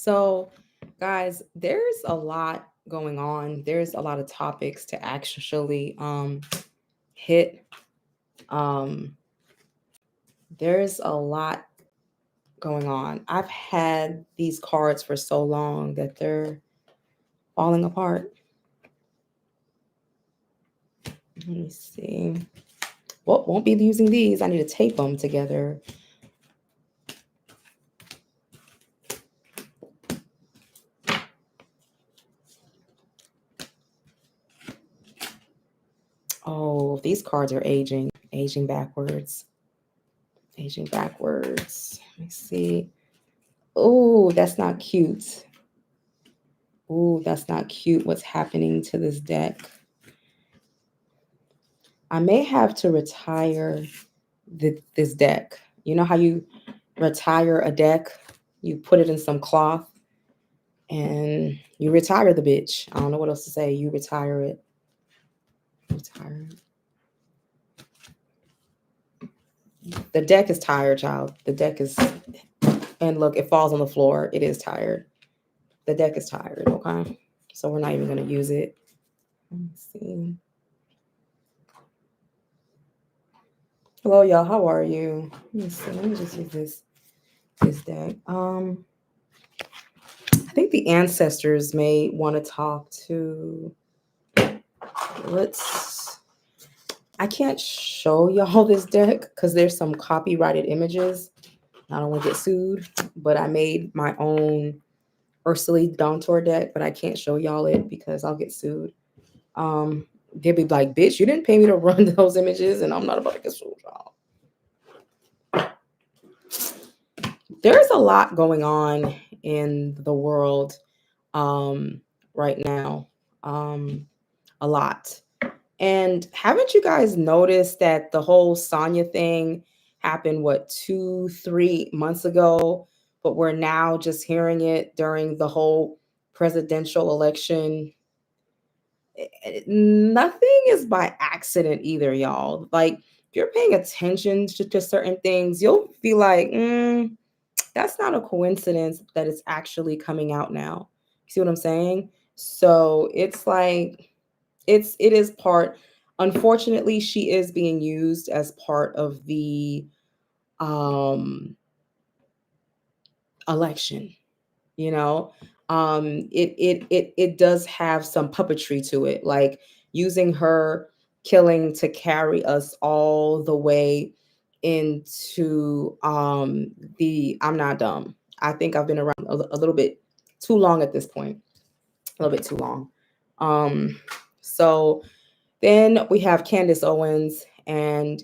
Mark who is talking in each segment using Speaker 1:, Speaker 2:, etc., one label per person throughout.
Speaker 1: So, guys, there's a lot going on. There's a lot of topics to actually hit. Um, there's a lot going on. I've had these cards for so long that they're falling apart. Let me see. Well, won't be using these. I need to tape them together. Oh, these cards are aging backwards. Aging backwards. Let me see. Oh, that's not cute. Oh, that's not cute. What's happening to this deck? I may have to retire this deck. You know how you retire a deck? You put it in some cloth and you retire the bitch. I don't know what else to say. You retire it. Retire it. The deck is tired, child. The deck is, and look, it falls on the floor. It is tired. The deck is tired, okay? So we're not even going to use it. Let me see. Hello, y'all. How are you? Let me see. Let me just use this deck. I think the ancestors may want to talk to. I can't show y'all this deck because there's some copyrighted images. I don't want to get sued, but I made my own Ursula Dawntor deck, but I can't show y'all it because I'll get sued. They'll be like, bitch, you didn't pay me to run those images, and I'm not about to get sued, y'all. There's a lot going on in the world right now. A lot. And haven't you guys noticed that the whole Sonya thing happened, what, 2, 3 months ago? But we're now just hearing it during the whole presidential election. Nothing is by accident either, y'all. Like, if you're paying attention to certain things, you'll be like, that's not a coincidence that it's actually coming out now. See what I'm saying? So it's like, it is part, unfortunately she is being used as part of the election, you know. It does have some puppetry to it, like using her killing to carry us all the way into the I'm not dumb. I think I've been around a little bit too long at this point, a little bit too long. So then we have Candace Owens, and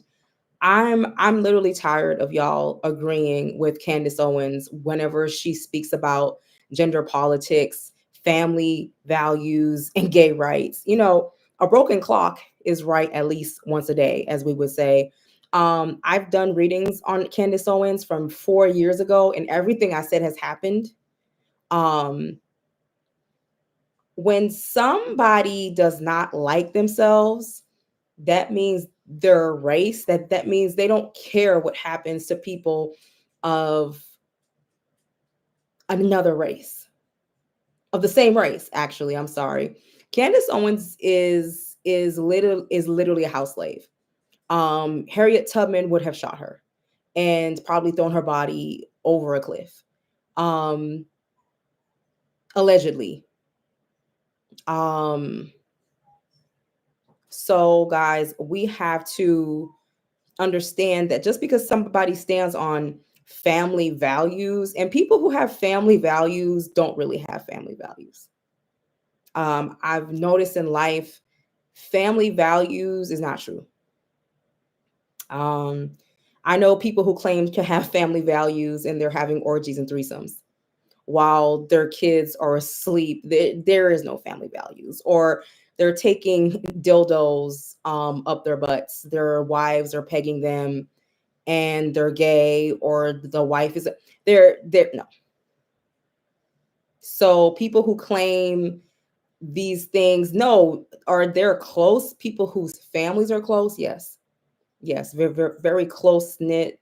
Speaker 1: I'm literally tired of y'all agreeing with Candace Owens whenever she speaks about gender politics, family values, and gay rights. You know, a broken clock is right at least once a day, as we would say. I've done readings on Candace Owens from 4 years ago, and everything I said has happened. Um, when somebody does not like themselves, that means their race, that means they don't care what happens to people of another race, of the same race. Actually, I'm sorry. Candace Owens is literally a house slave. Harriet Tubman would have shot her and probably thrown her body over a cliff, um allegedly. um so guys, we have to understand that just because somebody stands on family values, and people who have family values don't really have family values. I've noticed in life, family values is not true. um, I know people who claim to have family values and they're having orgies and threesomes while their kids are asleep. There is no family values. Or they're taking dildos up their butts, their wives are pegging them, and they're gay, or the wife is, they're no. So people who claim these things, no, are there close people whose families are close? Yes. Yes, very, very, very close knit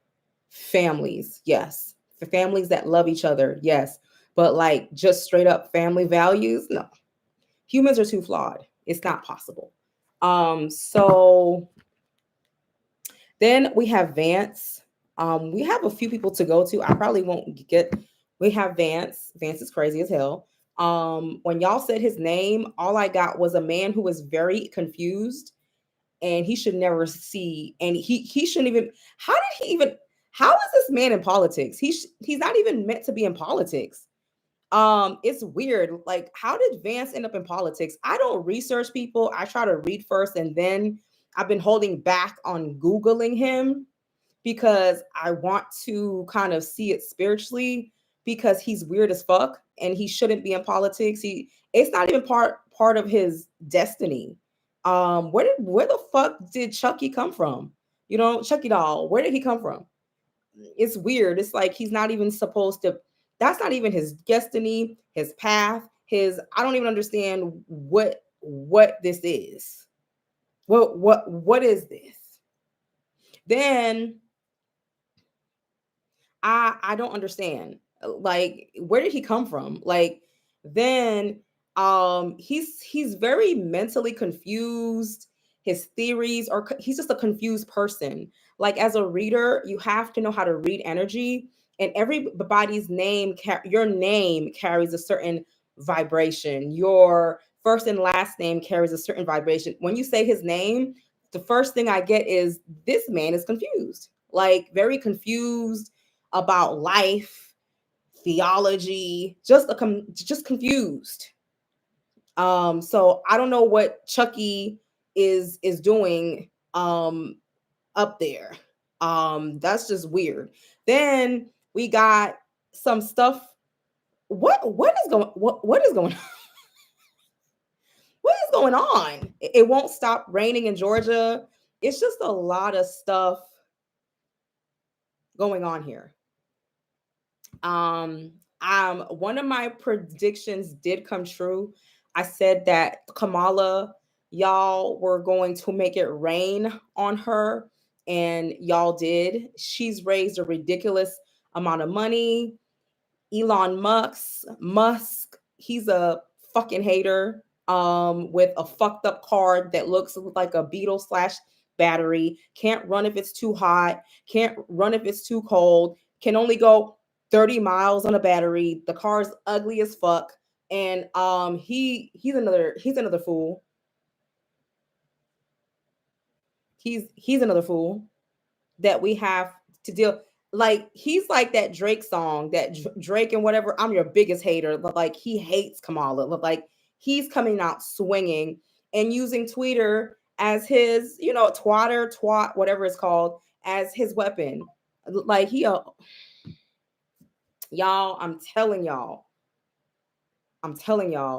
Speaker 1: families. Yes. For families that love each other. Yes. but like just straight up family values, no. Humans are too flawed. It's not possible. So then we have Vance. We have a few people to go to. I probably won't get. We have Vance. Vance is crazy as hell. When y'all said his name, all I got was a man who was very confused, and he should never see. And he shouldn't even. How did he even? How is this man in politics? He's not even meant to be in politics. It's weird. Like, how did Vance end up in politics? I don't research people. I try to read first, and then I've been holding back on Googling him because I want to kind of see it spiritually, because he's weird as fuck and he shouldn't be in politics. It's not even part of his destiny. Where the fuck did Chucky come from? You know, Chucky doll, where did he come from? It's weird. It's like he's not even supposed to, that's not even his destiny, his path, his, I don't even understand what this is. What is this? Then I don't understand. Like, where did he come from? Like, then he's very mentally confused. His theories are, he's just a confused person. Like, as a reader, you have to know how to read energy, and everybody's name your name carries a certain vibration. Your first and last name carries a certain vibration. When you say his name, the first thing I get is this man is confused. Like, very confused about life, theology, just confused. So I don't know what Chucky is doing up there. That's just weird. Then we got some stuff. What is going what is going on? It won't stop raining in Georgia. It's just a lot of stuff going on here. Um, One of my predictions did come true. I said that Kamala, y'all were going to make it rain on her, and y'all did. She's raised a ridiculous amount of money. Elon Musk, he's a fucking hater. With a fucked up card that looks like a Beetle slash battery. Can't run if it's too hot. Can't run if it's too cold. Can only go 30 miles on a battery. The car's ugly as fuck. And he's another fool. He's another fool that we have to deal. Like, he's like that Drake song, that Drake and whatever, I'm your biggest hater. But like, he hates Kamala. Like, he's coming out swinging and using Twitter as his, twat, whatever it's called, as his weapon. Like, y'all, I'm telling y'all, I'm tired.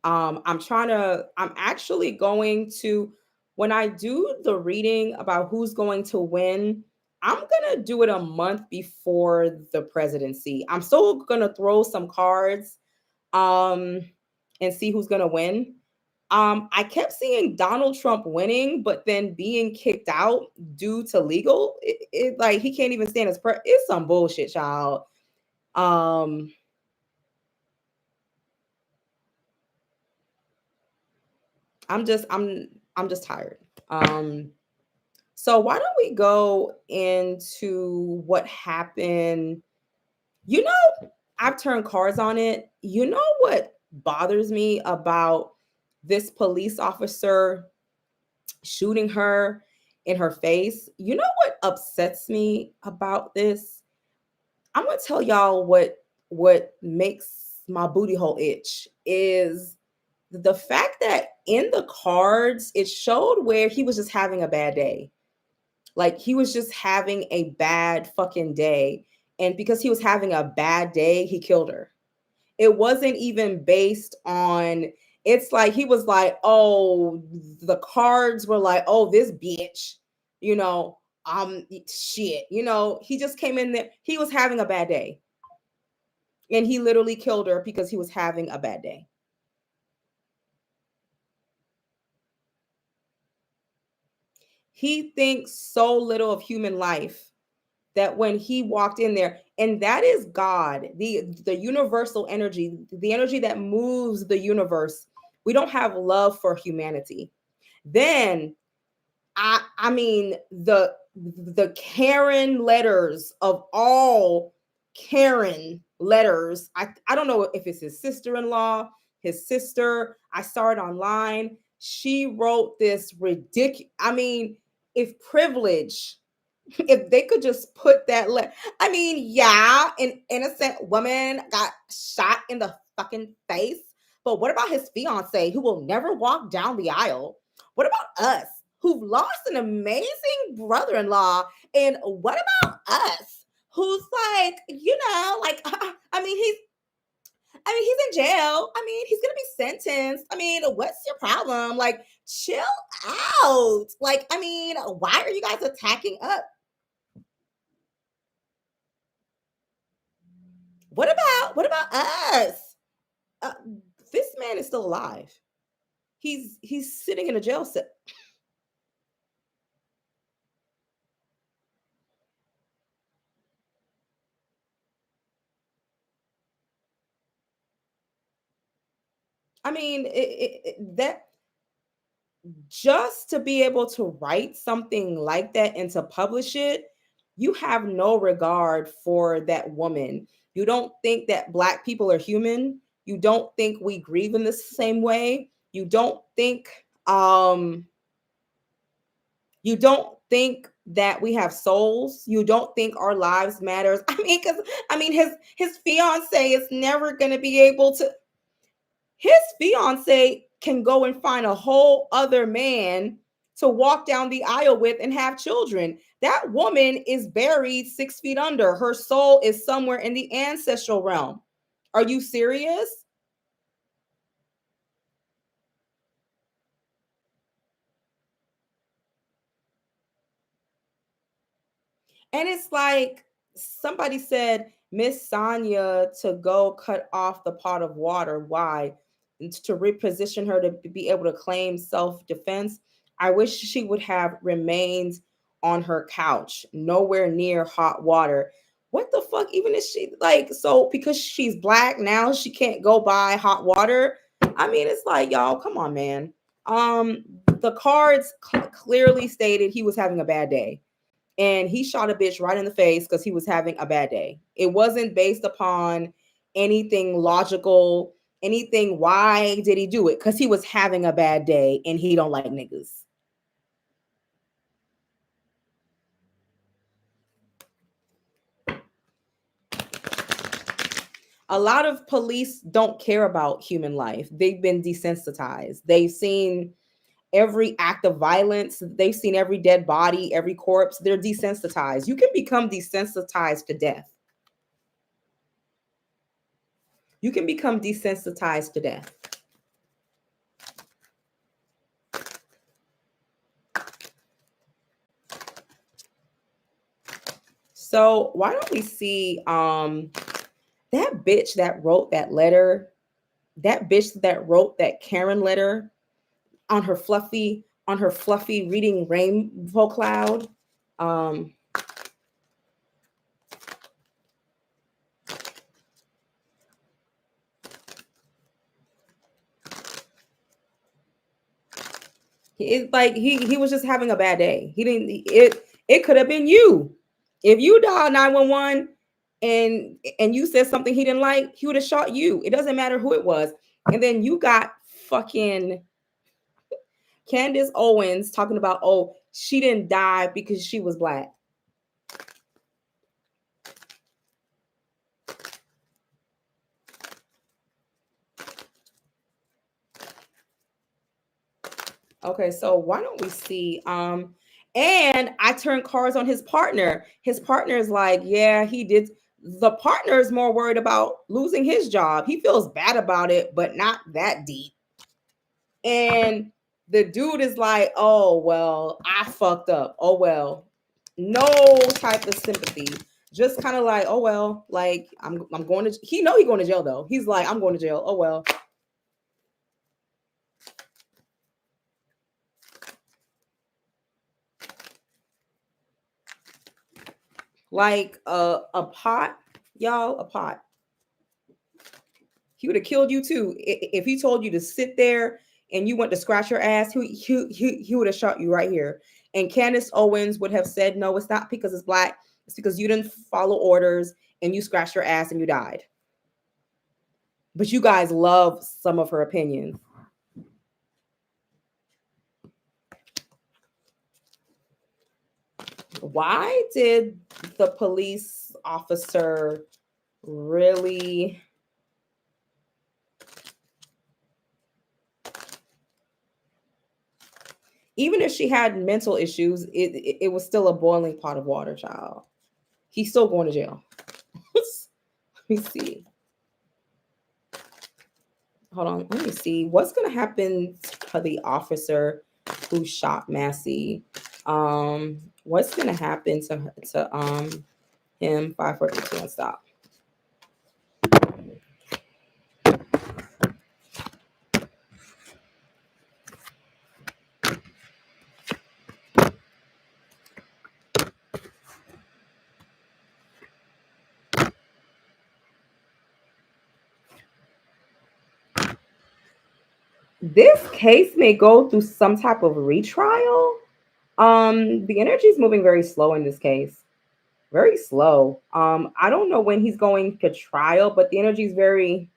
Speaker 1: I'm actually going to, when I do the reading about who's going to win, I'm going to do it a month before the presidency. I'm still going to throw some cards um, and see who's going to win. I kept seeing Donald Trump winning, but then being kicked out due to legal. Like, he can't even stand his it's some bullshit, child. Um, I'm just tired. So why don't we go into what happened? You know, I've turned cards on it. You know what bothers me about this police officer shooting her in her face? You know what upsets me about this? I'm gonna tell y'all what makes my booty hole itch is the fact that in the cards it showed where he was just having a bad day. Like, he was just having a bad fucking day. And because he was having a bad day, he killed her. It wasn't even based on, it's like he was like, oh, the cards were like, oh, this bitch, you know, shit. He just came in there. He was having a bad day. And he literally killed her because he was having a bad day. He thinks so little of human life that when he walked in there, and that is God, the universal energy, the energy that moves the universe. We don't have love for humanity. Then I mean the Karen letters of all Karen letters. I don't know if it's his sister-in-law, his sister. I saw it online. She wrote this ridiculous. I mean, if privilege, if they could just put that I mean, yeah, an innocent woman got shot in the fucking face. But what about his fiance who will never walk down the aisle? What about us who've lost an amazing brother-in-law? And what about us who's like, like he's in jail. I mean, he's gonna be sentenced. I mean, what's your problem? Like, chill out. Like, I mean, why are you guys attacking us? What about us? Uh, this man is still alive. He's sitting in a jail cell. I mean, that just to be able to write something like that and to publish it, you have no regard for that woman. You don't think that Black people are human. You don't think we grieve in the same way. You don't think that we have souls. You don't think our lives matters. I mean, because his fiance is never going to be able to. His fiance can go and find a whole other man to walk down the aisle with and have children. That woman is buried 6 feet under. Her soul is somewhere in the ancestral realm. Are you serious? And it's like somebody said, Miss Sonya to go cut off the pot of water. Why? To reposition her to be able to claim self defense. I wish she would have remained on her couch, nowhere near hot water. What the fuck? Even if she like, so because she's Black now, she can't go buy hot water. I mean, it's like, y'all, come on, man. The cards clearly stated he was having a bad day, and he shot a bitch right in the face because he was having a bad day. It wasn't based upon anything logical, anything. Why did he do it? Because he was having a bad day and he don't like niggas. A lot of police don't care about human life. They've been desensitized. They've seen every act of violence. They've seen every dead body, every corpse. They're desensitized. You can become desensitized to death. You can become desensitized to death. So why don't we see that bitch that wrote that letter, that bitch that wrote that Karen letter on her fluffy reading rainbow cloud. Um it's like he was just having a bad day. He didn't it could have been you. If you dialed 911 and you said something he didn't like, he would have shot you. It doesn't matter who it was. And then you got fucking Candace Owens talking about, oh, she didn't die because she was Black. Okay, so why don't we see? And I turned cards on his partner. His partner is like, yeah, he did. The partner is more worried about losing his job. He feels bad about it, but not that deep. And the dude is like, oh well, I fucked up. Oh well. No type of sympathy. Just kind of like, oh well, like I'm going to he know he going to jail though. He's like, I'm going to jail. Oh well. like a pot, y'all, a pot. He would have killed you too. If he told you to sit there and you went to scratch your ass, he would have shot you right here. And Candace Owens would have said, no, it's not because it's black. It's because you didn't follow orders and you scratched your ass and you died. But you guys love some of her opinions. Why did the police officer really even if she had mental issues, it was still a boiling pot of water, child. He's still going to jail. Let me see. Hold on. Let me see. What's going to happen to the officer who shot Massey? What's going to happen to him? 5, 4, 3, 2, 1, stop. This case may go through some type of retrial. The energy is moving very slow in this case. Very slow. I don't know when he's going to trial, but the energy is very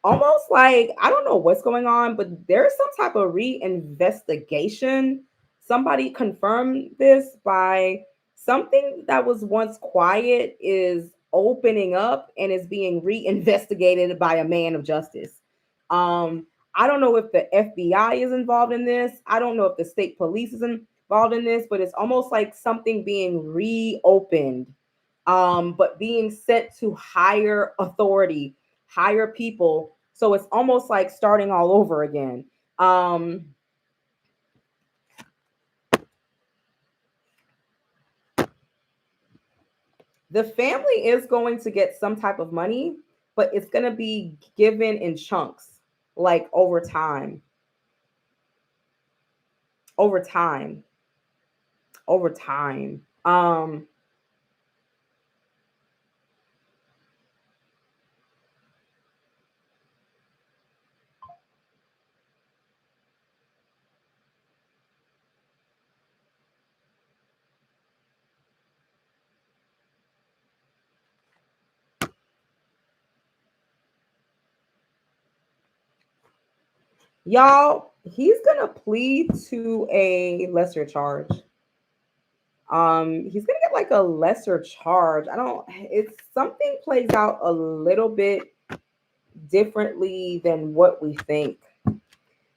Speaker 1: almost like I don't know what's going on, but there's some type of reinvestigation. Somebody confirmed this by something that was once quiet is opening up and is being reinvestigated by a man of justice. I don't know if the FBI is involved in this. I don't know if the state police is involved in this, but it's almost like something being reopened, but being sent to higher authority, higher people. So it's almost like starting all over again. The family is going to get some type of money, but it's going to be given in chunks, like over time, over time, over time. Y'all, he's going to plead to a lesser charge. He's gonna get like a lesser charge. I don't it's something plays out a little bit differently than what we think.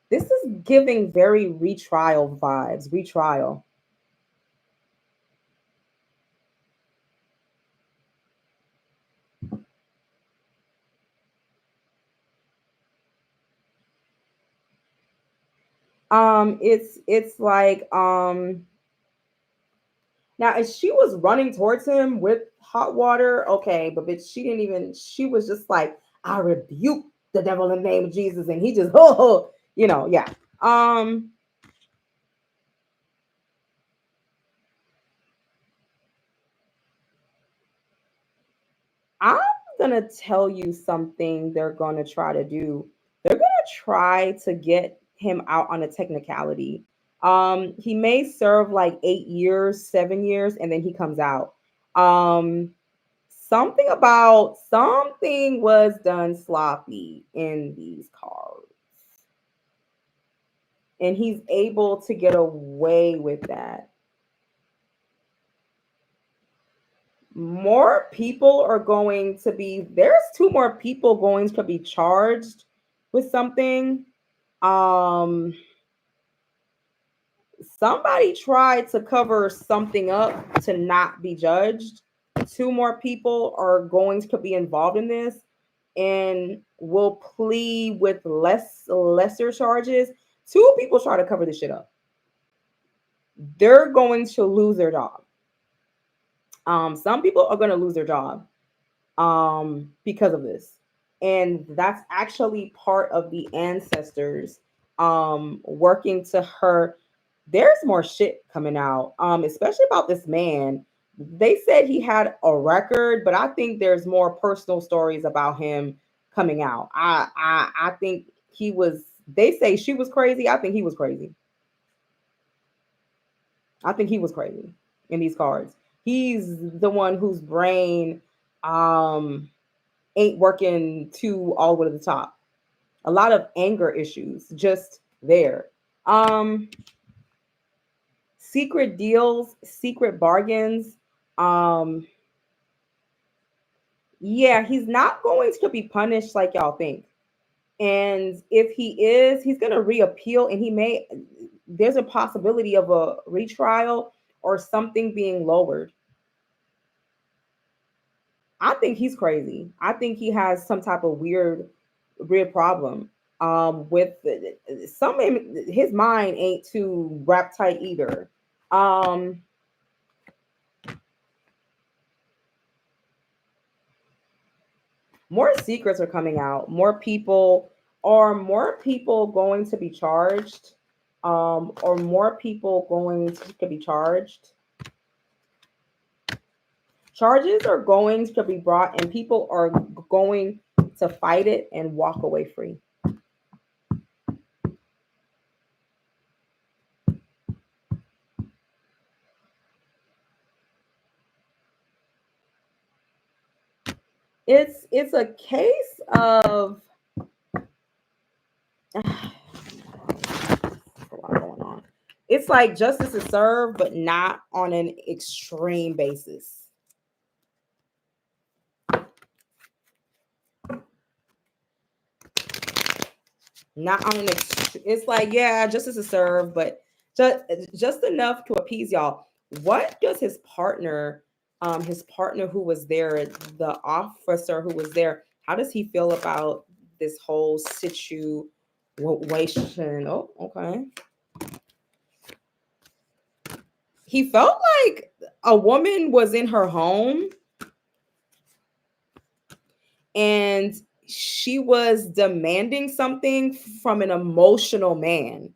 Speaker 1: This is giving very retrial vibes. Retrial. It's like now if she was running towards him with hot water, okay, but bitch, she didn't even she was just like, I rebuke the devil in the name of Jesus, and he just oh, yeah. Um I'm gonna tell you something they're gonna try to do. They're gonna try to get him out on a technicality. He may serve like 8 years, 7 years, and then he comes out. Um, something about something was done sloppy in these cards, and he's able to get away with that. More people are going to be there's two more people going to be charged with something. um Somebody tried to cover something up to not be judged. Two more people are going to be involved in this and will plead with lesser charges. Two people try to cover this shit up. They're going to lose their job. Some people are going to lose their job because of this. And that's actually part of the ancestors working to her. There's more shit coming out, especially about this man. They said he had a record, but I think there's more personal stories about him coming out. I think he was. They say she was crazy. I think he was crazy. I think he was crazy in these cards. He's the one whose brain um ain't working to all the way to the top. A lot of anger issues just there. Um Secret deals, secret bargains. Um yeah, he's not going to be punished like y'all think. And if he is, he's going to reappeal and he may there's a possibility of a retrial or something being lowered. I think he's crazy. I think he has some type of weird problem. With some his mind ain't too wrapped tight either. Um, More secrets are coming out. More people going to be charged? Or more people going to be charged? Charges are going to be brought, and people are going to fight it and walk away free. It's a case of a lot going on. It's like justice is served, but not on an extreme basis. Not on an it's like, yeah, justice is served, but just just enough to appease y'all. What does his partner who was there, the officer who was there, how does he feel about this whole situation? Oh, okay. He felt like a woman was in her home and she was demanding something from an emotional man.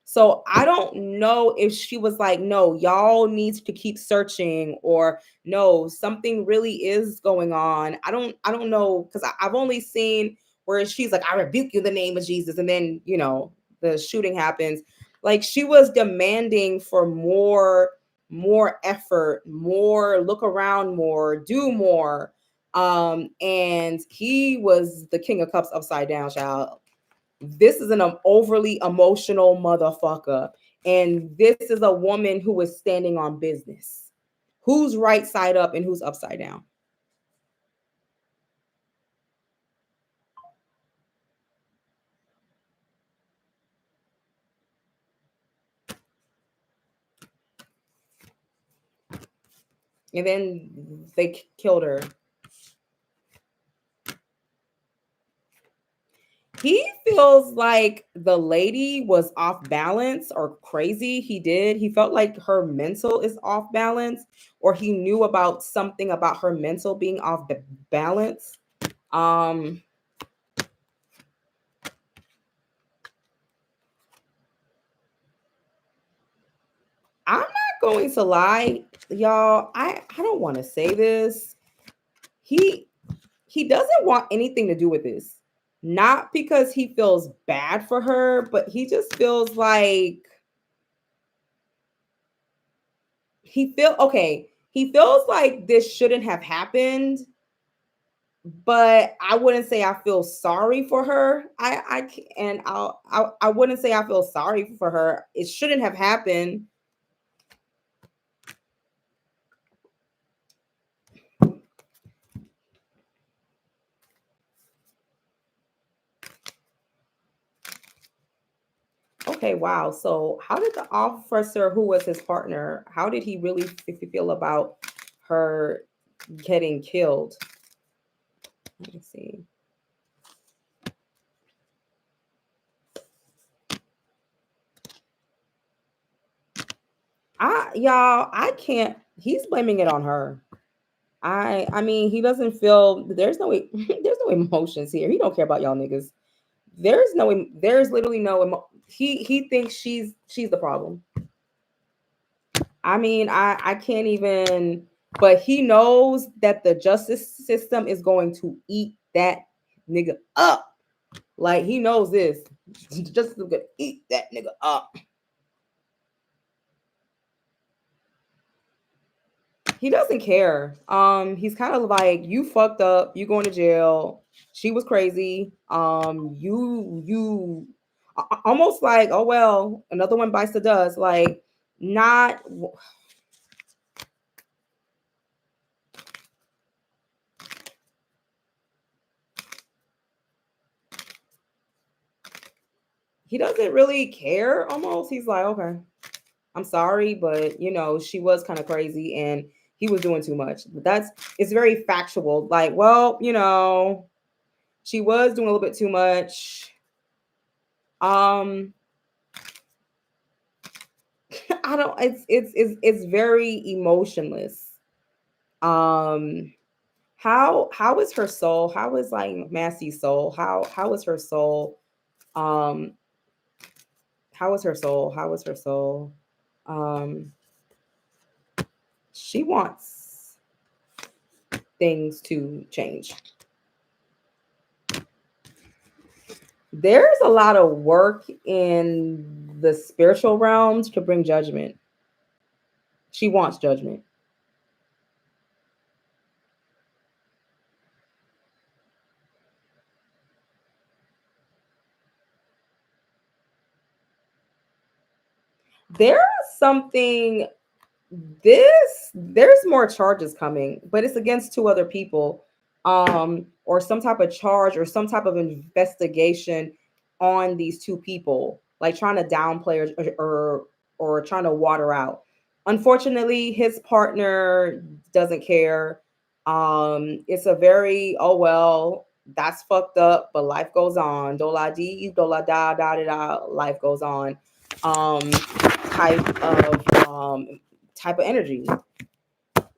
Speaker 1: So I don't know if she was like, no, y'all need to keep searching, or no, something really is going on. I don't know, because I've only seen where she's like, I rebuke you in the name of Jesus, and then the shooting happens. Like she was demanding for more effort, more look around, more do more. And he was the king of cups upside down, child. This is an overly emotional motherfucker. And this is a woman who is standing on business. Who's right side up and who's upside down? And then they killed her. He feels like the lady was off balance or crazy. He felt like her mental is off balance, or he knew about something about her mental being off the balance. Um, I'm not going to lie, y'all. I don't want to say this. He he doesn't want anything to do with this. Not because he feels bad for her, but he just feels like he feels like this shouldn't have happened, but I wouldn't say I feel sorry for her. I wouldn't say I feel sorry for her. It shouldn't have happened. Okay, wow. So, how did the officer who was his partner, how did he really feel about her getting killed? Let me see. I can't. He's blaming it on her. I mean, he doesn't feel. There's no emotions here. He don't care about y'all niggas. There's literally no he thinks she's the problem. I mean, I can't even. but he knows that the justice system is going to eat that nigga up. Like he knows this. The justice is gonna eat that nigga up. He doesn't care. He's kind of like, you fucked up, you going to jail. She was crazy. Almost like, oh well, another one bites the dust. Like, not. He doesn't really care. Almost, he's like, okay, I'm sorry, but she was kind of crazy and he was doing too much. But it's very factual. Like, well, she was doing a little bit too much. Um, I don't. It's very emotionless. Um, how is her soul? How is like Massey's soul? How is her soul? Um, how is her soul? How is her soul? Um, she wants things to change. There's a lot of work in the spiritual realms to bring judgment. She wants judgment. There's something there's more charges coming, but it's against two other people, or some type of charge or some type of investigation on these two people, like trying to downplay or trying to water out. Unfortunately, his partner doesn't care. It's a very, oh well, that's fucked up, but life goes on. Dola di dola da da da da. Life goes on. Um, type of energy.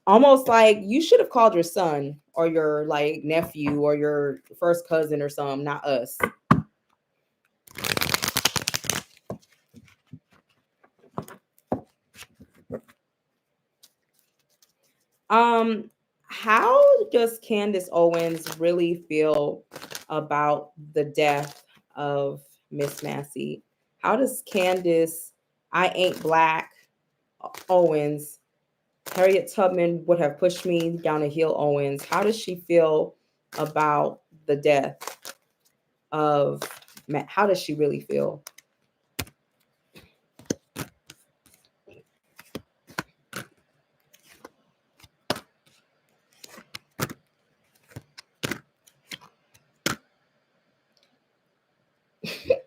Speaker 1: Almost like you should have called your son or your like nephew or your first cousin or something, not us. Um, how does Candace Owens really feel about the death of Miss Massey? How does Candace, I ain't black Owens, Harriet Tubman would have pushed me down a hill Owens? How does she feel about the death of Matt? How does she really feel?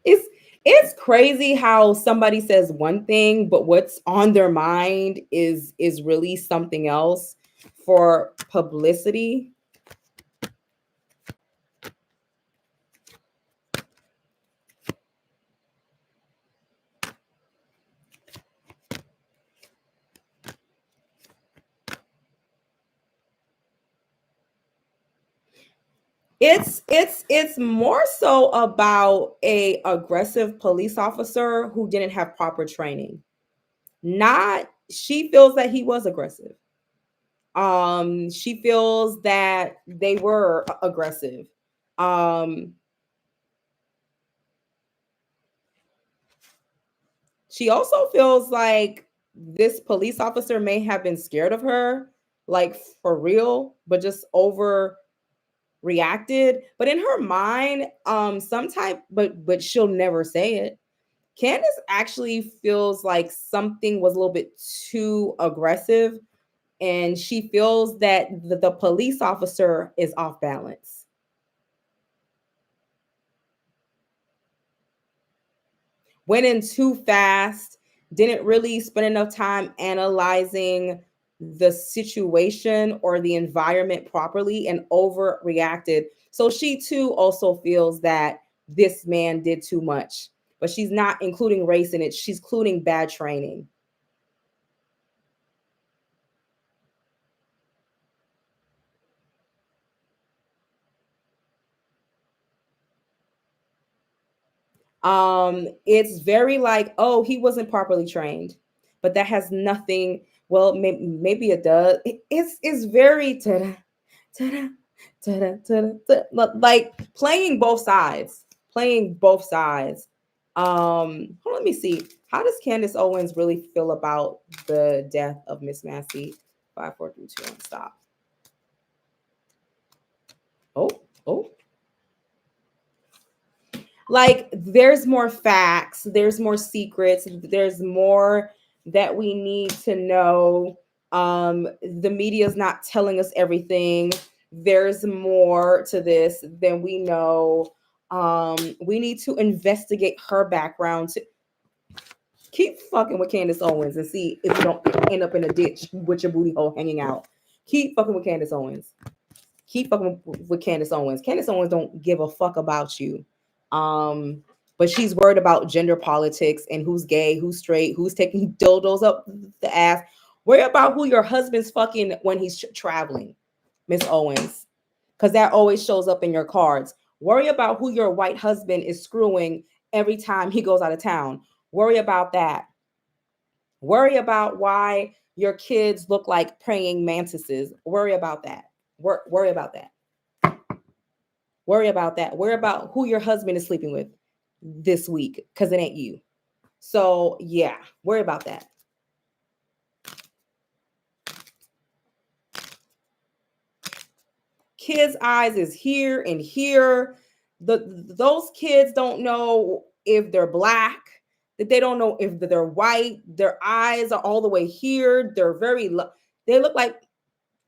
Speaker 1: it's it's crazy how somebody says one thing, but what's on their mind is really something else for publicity. It's more so about a aggressive police officer who didn't have proper training. Not She feels that he was aggressive. She feels that they were aggressive. Um, she also feels like this police officer may have been scared of her, like for real, but just over reacted. But in her mind, some type, but she'll never say it. Candace actually feels like something was a little bit too aggressive, and she feels that the police officer is off balance. Went in too fast, didn't really spend enough time analyzing the situation or the environment properly and overreacted. So she too also feels that this man did too much, but she's not including race in it. She's including bad training. It's very like, oh, he wasn't properly trained, but that has nothing. Well, maybe it does. It's very ta-da, ta-da, ta-da, ta-da, like playing both sides, playing both sides. Let me see. How does Candace Owens really feel about the death of Miss Massey? 5, 4, 3, 2, 1, stop. Oh, oh. Like there's more facts, there's more secrets, there's more that we need to know. The media is not telling us everything. There's more to this than we know. We need to investigate her background. To keep fucking with Candace Owens and see if you don't end up in a ditch with your booty hole hanging out. Keep fucking with Candace Owens. Keep fucking with Candace Owens. Candace Owens don't give a fuck about you. But she's worried about gender politics and who's gay, who's straight, who's taking dildos up the ass. Worry about who your husband's fucking when he's traveling, Miss Owens, because that always shows up in your cards. Worry about who your white husband is screwing every time he goes out of town. Worry about that. Worry about why your kids look like praying mantises. Worry about that. Worry about that. Worry about that. Worry about who your husband is sleeping with this week because it ain't you. So, yeah, worry about that. Kids' eyes is here and here. Those kids don't know if they're black, that they don't know if they're white. Their eyes are all the way here. They're they look like,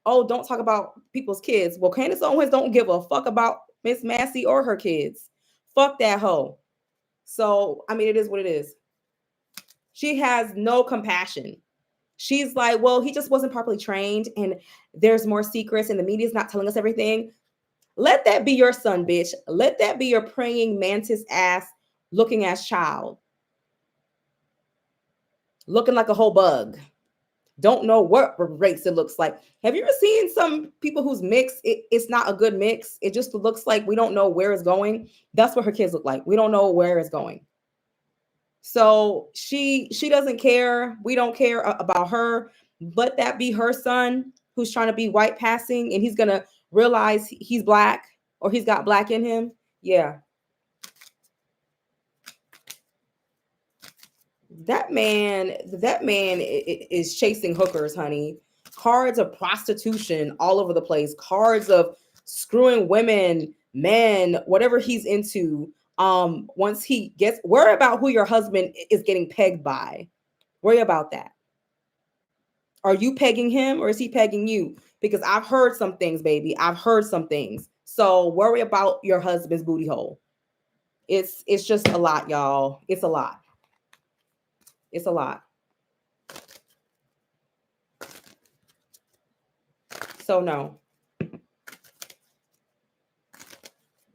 Speaker 1: oh, don't talk about people's kids. Well, Candace Owens don't give a fuck about Miss Massey or her kids. Fuck that hoe. So, I mean, it is what it is. She has no compassion. She's like, well, he just wasn't properly trained and there's more secrets and the media's not telling us everything. Let that be your son, bitch. Let that be your praying mantis ass looking ass child. Looking like a whole bug. Don't know what race it looks like. Have you ever seen some people who's mixed? It's not a good mix. It just looks like we don't know where it's going. That's what her kids look like. We don't know where it's going. So she doesn't care. We don't care about her. Let that be her son who's trying to be white passing and he's gonna realize he's black or he's got black in him. Yeah. That man is chasing hookers, honey. Cards of prostitution all over the place. Cards of screwing women, men, whatever he's into. Once he gets, worry about who your husband is getting pegged by. Worry about that. Are you pegging him or is he pegging you? Because I've heard some things, baby. I've heard some things. So worry about your husband's booty hole. It's just a lot, y'all. It's a lot. It's a lot. So no.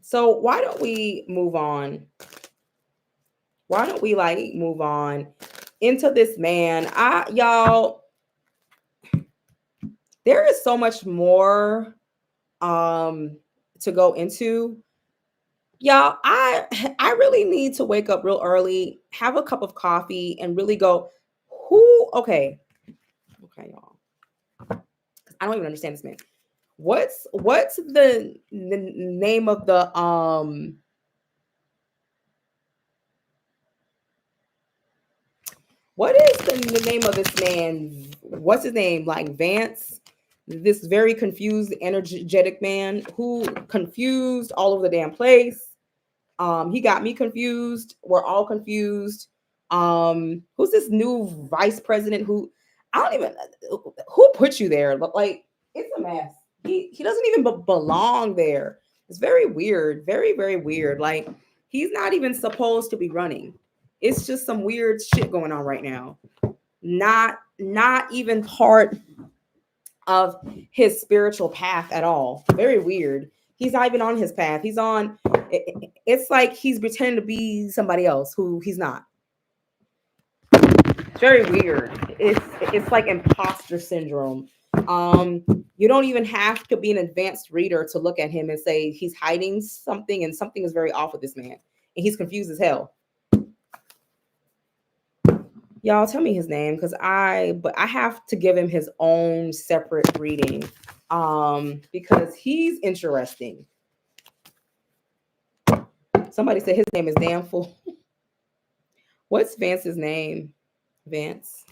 Speaker 1: So why don't we move on? Why don't we move on into this man? Y'all, there is so much more to go into. Y'all, I really need to wake up real early, have a cup of coffee, and really go, okay, y'all. I don't even understand this man. What's the name of the what is the name of this man? What's his name? Like Vance? This very confused, energetic man who confused all over the damn place. He got me confused. We're all confused. Who's this new vice president who I don't even who put you there? Like it's a mess. He doesn't even belong there. It's very weird. Very, very weird. Like he's not even supposed to be running. It's just some weird shit going on right now. Not even part of his spiritual path at all. Very weird. He's not even on his path. He's on it's like he's pretending to be somebody else who he's not. Very weird. It's like imposter syndrome. You don't even have to be an advanced reader to look at him and say he's hiding something and something is very off with this man. And he's confused as hell. Y'all tell me his name because I have to give him his own separate reading because he's interesting. Somebody said his name is damn fool. What's Vance's name? Vance.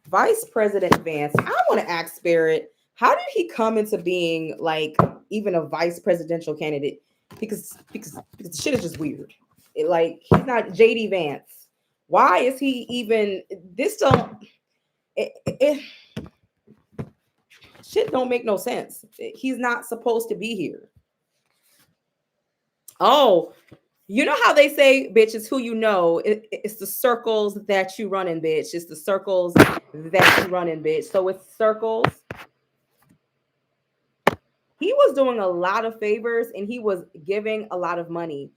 Speaker 1: Vice President Vance. I want to ask Spirit, how did he come into being like even a vice presidential candidate? Because the shit is just weird. Like he's not JD Vance. Why is he even this don't it shit don't make no sense. He's not supposed to be here. Oh, you know how they say, bitch, it's who you know. It's the circles that you run in, bitch. It's the circles that you run in, bitch. So with circles, he was doing a lot of favors and he was giving a lot of money.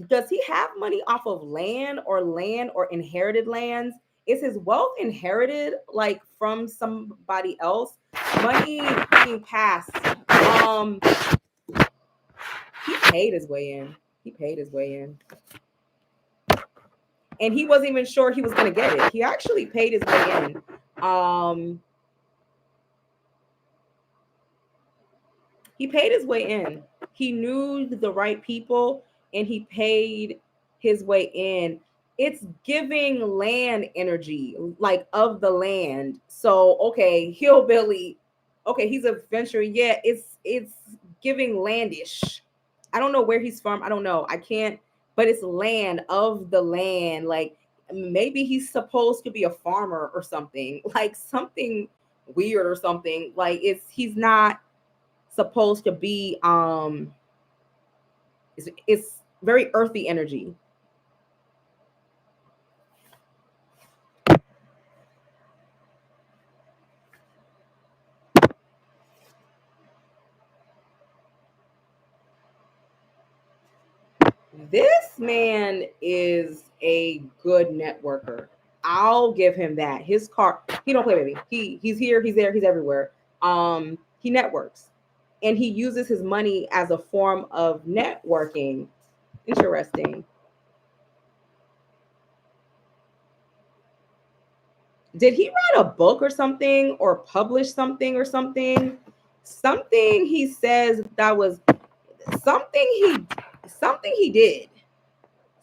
Speaker 1: Does he have money off of land or inherited lands? Is his wealth inherited like from somebody else? Money being passed. He paid his way in. He paid his way in. And he wasn't even sure he was going to get it. He actually paid his way in. He paid his way in. He knew the right people and he paid his way in. It's giving land energy, like of the land. So, okay, hillbilly. Okay, he's a venture. Yeah, it's giving landish. I don't know where he's from. I don't know. I can't, but it's land of the land. Like maybe he's supposed to be a farmer or something. Like something weird or something. Like he's not supposed to be it's very earthy energy. This man is a good networker. I'll give him that. His car, he don't play baby. He's here, he's there, he's everywhere. He networks and he uses his money as a form of networking. Interesting. Did he write a book or something or publish something or something? Something he says that was something he did.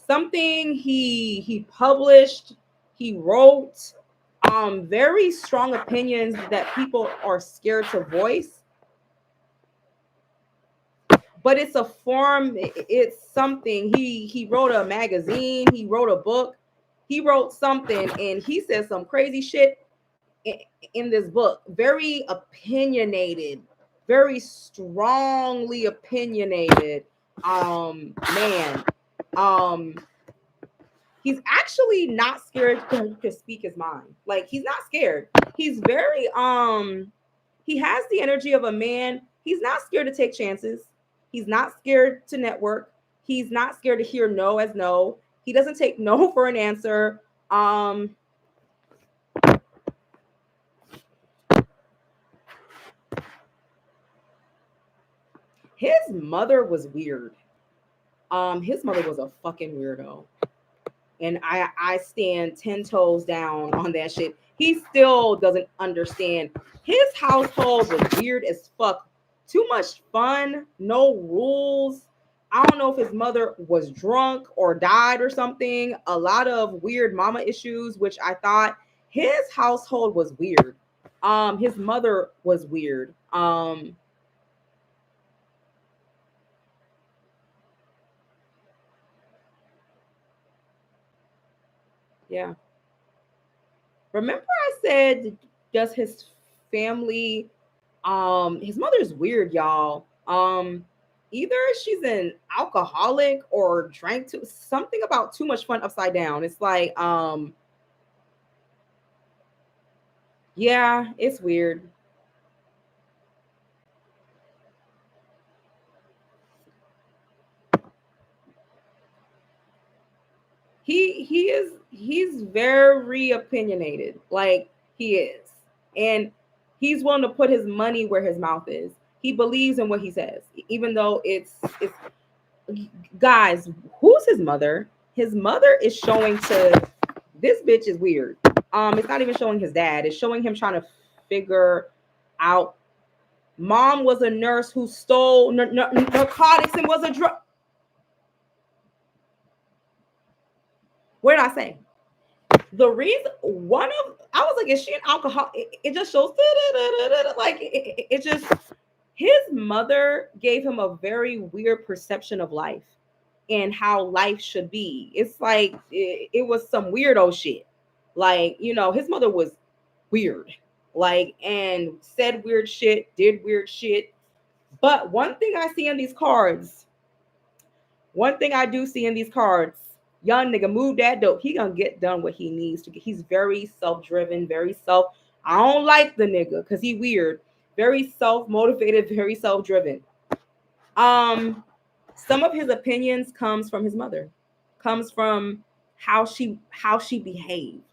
Speaker 1: Something he published, he wrote very strong opinions that people are scared to voice. But it's a form, it's something. He wrote a magazine, he wrote a book, he wrote something, and he said some crazy shit in this book. Very opinionated, very strongly opinionated. Man. He's actually not scared to speak his mind. Like he's not scared. He's very he has the energy of a man. He's not scared to take chances. He's not scared to network. He's not scared to hear no as no. He doesn't take no for an answer. His mother was weird. His mother was a fucking weirdo. And I stand 10 toes down on that shit. He still doesn't understand. His household was weird as fuck. Too much fun, no rules. I don't know if his mother was drunk or died or something. A lot of weird mama issues, which I thought his household was weird. His mother was weird. Yeah. Remember I said, does his family his mother's weird, y'all. Either she's an alcoholic or drank too something about too much fun upside down. It's like yeah, it's weird. He's very opinionated, like he is. And he's willing to put his money where his mouth is. He believes in what he says, even though it's guys, who's his mother? His mother is showing to This bitch is weird. It's not even showing his dad. It's showing him trying to figure out. Mom was a nurse who stole narcotics and was a drug. What did I say? The reason one of I was like, is she an alcoholic? It just shows like it just his mother gave him a very weird perception of life and how life should be. It's like it was some weirdo shit. Like, you know, his mother was weird, like, and said weird shit, did weird shit. But one thing I see in these cards, one thing I do see in these cards, young nigga, move that dope. He gonna get done what he needs to get. He's very self-driven, very self. I don't like the nigga because he weird, very self-motivated, very self-driven. Some of his opinions comes from his mother, comes from how she behaved.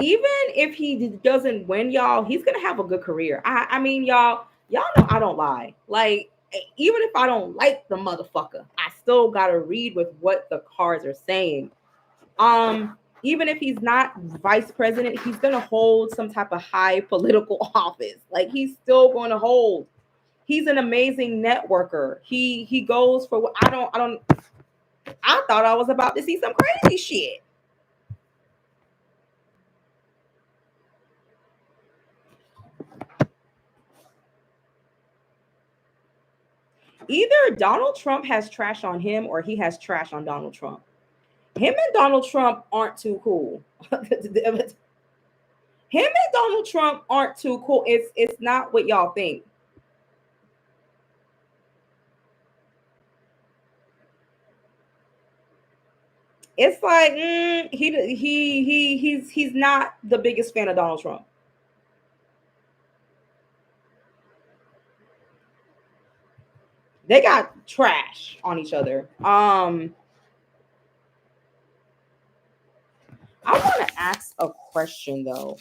Speaker 1: Even if he doesn't win, y'all, he's gonna have a good career. I mean, y'all know I don't lie. Like, even if I don't like the motherfucker, I still gotta read with what the cards are saying. Even if he's not vice president, he's gonna hold some type of high political office. Like, he's still going to hold. He's an amazing networker. He goes for what I don't. I thought I was about to see some crazy shit. Either Donald Trump has trash on him or he has trash on Donald Trump. Him and Donald Trump aren't too cool. Him and Donald Trump aren't too cool. It's not what y'all think. It's like he's not the biggest fan of Donald Trump. They got trash on each other. I want to ask a question though.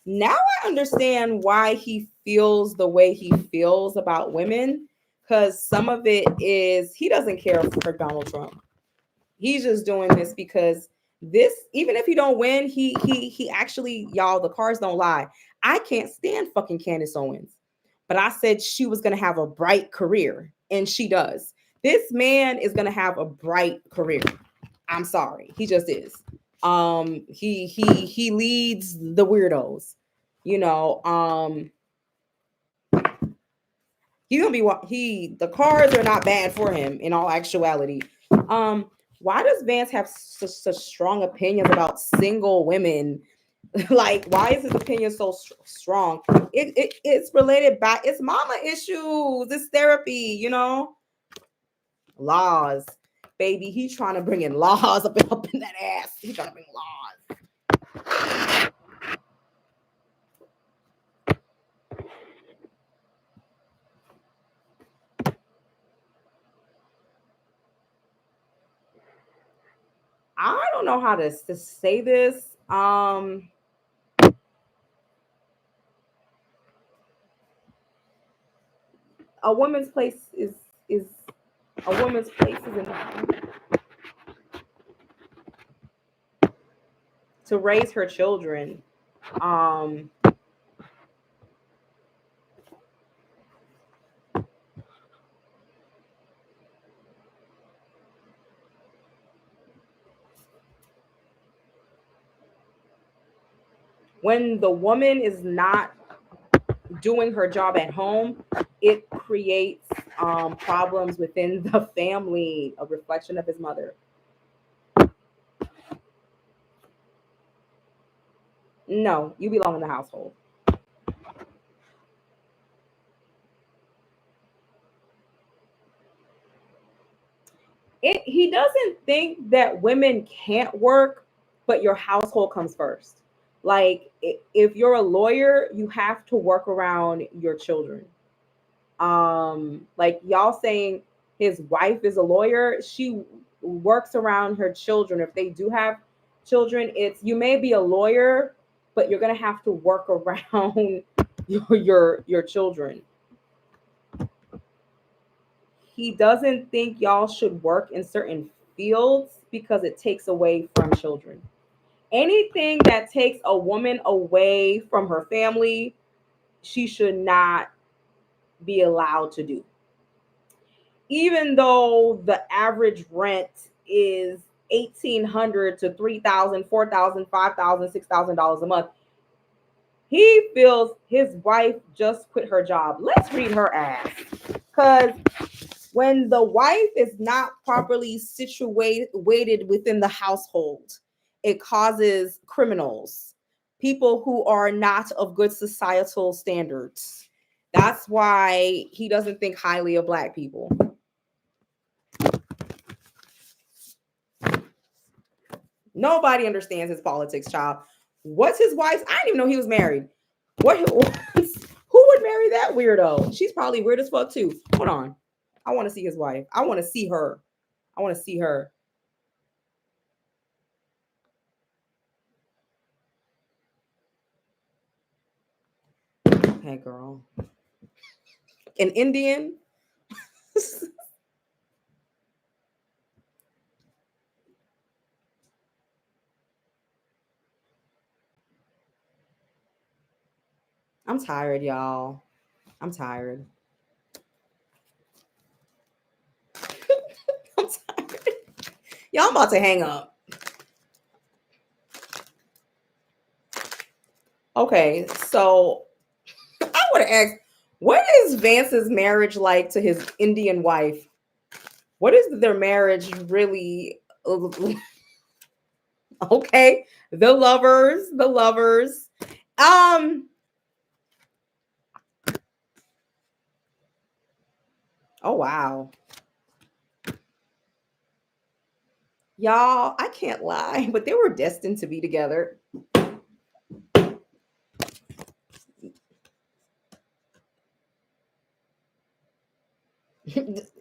Speaker 1: Now I understand why he feels the way he feels about women, because some of it is he doesn't care for Donald Trump. He's just doing this because this, even if he don't win, he actually, y'all, the cards don't lie. I can't stand fucking Candace Owens, but I said she was gonna have a bright career, and she does. This man is gonna have a bright career. I'm sorry, he just is. He leads the weirdos, you know. He's gonna be what he the cards are not bad for him in all actuality. Why does Vance have such strong opinions about single women? Like, why is his opinion so strong? It's related back. It's mama issues. It's therapy. You know, laws, baby. He's trying to bring in laws up in that ass. He's trying to bring laws. I don't know how to say this. A woman's place is a woman's place is in the home to raise her children. Um, when the woman is not doing her job at home, it creates problems within the family, a reflection of his mother. No, you belong in the household. He doesn't think that women can't work, but your household comes first. Like, if you're a lawyer, you have to work around your children. Like, y'all saying his wife is a lawyer, she works around her children. If they do have children, it's, you may be a lawyer, but you're going to have to work around your children. He doesn't think y'all should work in certain fields because it takes away from children. Anything that takes a woman away from her family, she should not be allowed to do. Even though the average rent is $1,800 to $3,000, $4,000, $5,000, $6,000 a month, he feels his wife just quit her job. Let's read her ass. Because when the wife is not properly situated within the household, it causes criminals, people who are not of good societal standards. That's why he doesn't think highly of Black people. Nobody understands his politics, child. What's his wife's? I didn't even know he was married. What? Who would marry that weirdo? She's probably weird as fuck too. Hold on. I want to see his wife. I want to see her. I want to see her. Hey, girl. An Indian? I'm tired, y'all. I'm tired. I'm tired. Y'all, I'm about to hang up. Okay, so I want to ask, what is Vance's marriage like to his Indian wife? What is their marriage really? Okay, the lovers, the lovers. Oh wow. Y'all, I can't lie, but they were destined to be together.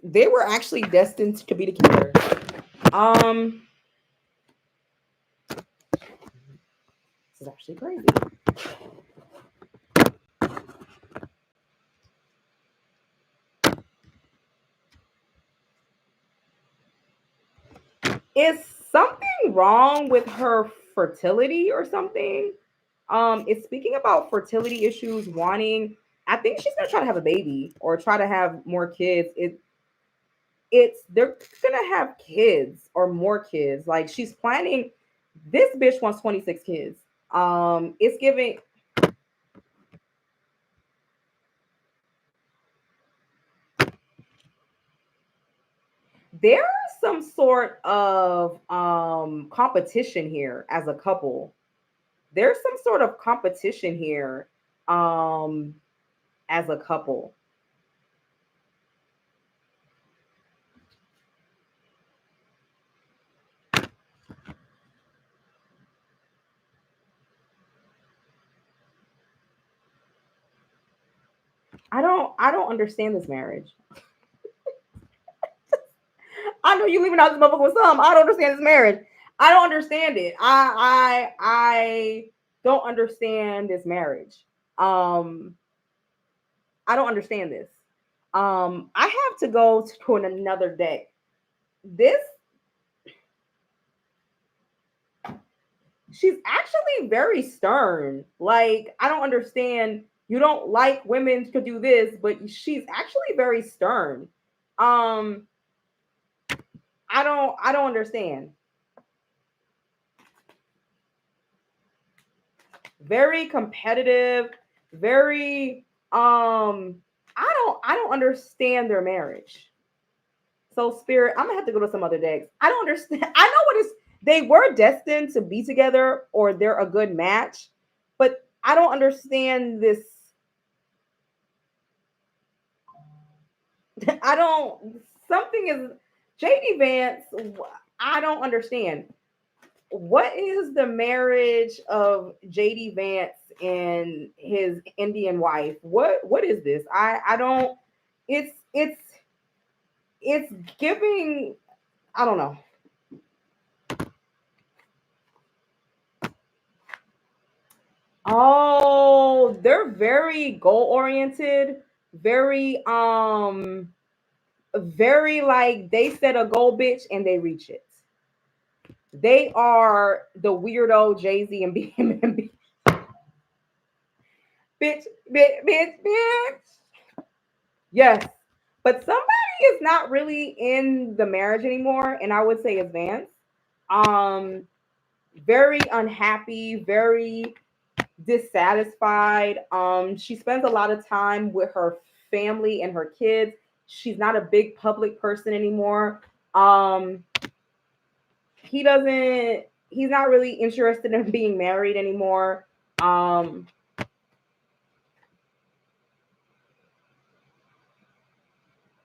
Speaker 1: They were actually destined to be together. This is actually crazy. Is something wrong with her fertility or something? It's speaking about fertility issues, wanting. I think she's gonna try to have a baby or try to have more kids. It's they're gonna have kids or more kids. Like she's planning. This bitch wants 26 kids. It's giving. There's some sort of competition here as a couple. There's some sort of competition here as a couple. I don't understand this marriage. I know you leaving out this motherfucker with some. I don't understand this marriage. I don't understand it. I don't understand this marriage. Um I don't understand this. I have to go to another day. This she's actually very stern. Like, I don't understand. You don't like women to do this, but she's actually very stern. Um, I don't understand. Very competitive, very I don't understand their marriage. So Spirit, I'm gonna have to go to some other decks. I don't understand. I know what is they were destined to be together or they're a good match, but I don't understand this. I don't something is JD Vance. I don't understand. What is the marriage of JD Vance and his Indian wife? What is this? I don't it's giving I don't know. Oh, they're very goal oriented, very very like they set a goal, bitch, and they reach it. They are the weirdo Jay-Z and BMB. Bitch, bitch, bitch, bitch. Yes. But somebody is not really in the marriage anymore, and I would say it's Vance. Um, very unhappy, very dissatisfied. She spends a lot of time with her family and her kids. She's not a big public person anymore. Um, he doesn't. He's not really interested in being married anymore. Um,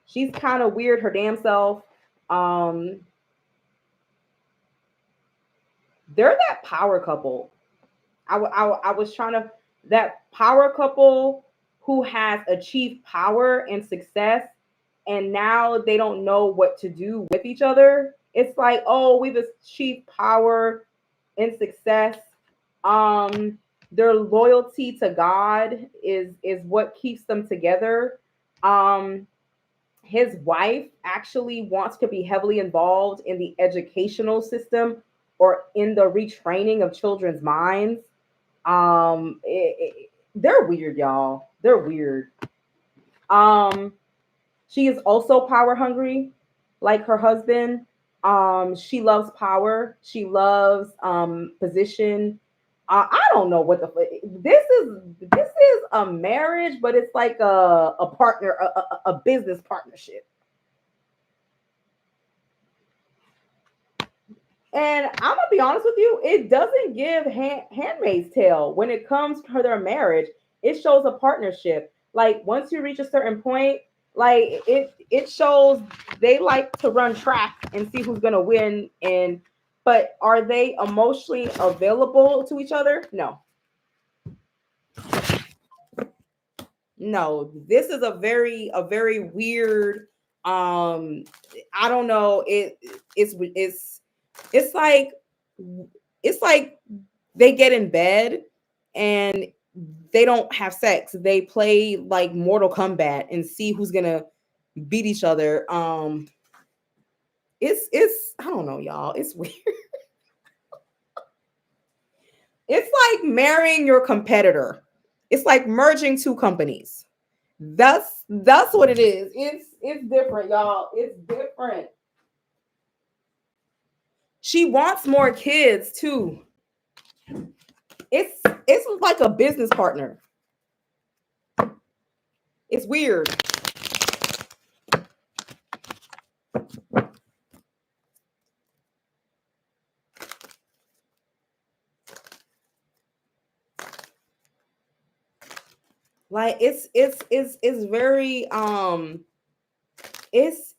Speaker 1: she's kind of weird her damn self. Um, they're that power couple. I was trying to that power couple who has achieved power and success, and now they don't know what to do with each other. It's like, oh, we've achieved power and success. Um, their loyalty to God is what keeps them together. Um, his wife actually wants to be heavily involved in the educational system or in the retraining of children's minds. They're weird, y'all. They're weird. Um, she is also power hungry, like her husband. She loves power. She loves position. I don't know what the this is. This is a marriage, but it's like a partner, a business partnership. And I'm gonna be honest with you, it doesn't give Handmaid's Tale when it comes to their marriage. It shows a partnership. Like once you reach a certain point, like it shows they like to run track and see who's gonna win. And but are they emotionally available to each other? No, no. This is a very weird. I don't know. It's like it's like they get in bed and they don't have sex. They play like Mortal Kombat and see who's gonna beat each other. It's I don't know, y'all. It's weird. It's like marrying your competitor. It's like merging two companies. That's what it is. It's different, y'all. It's different. She wants more kids too. It's like a business partner. It's weird. Like it's very it's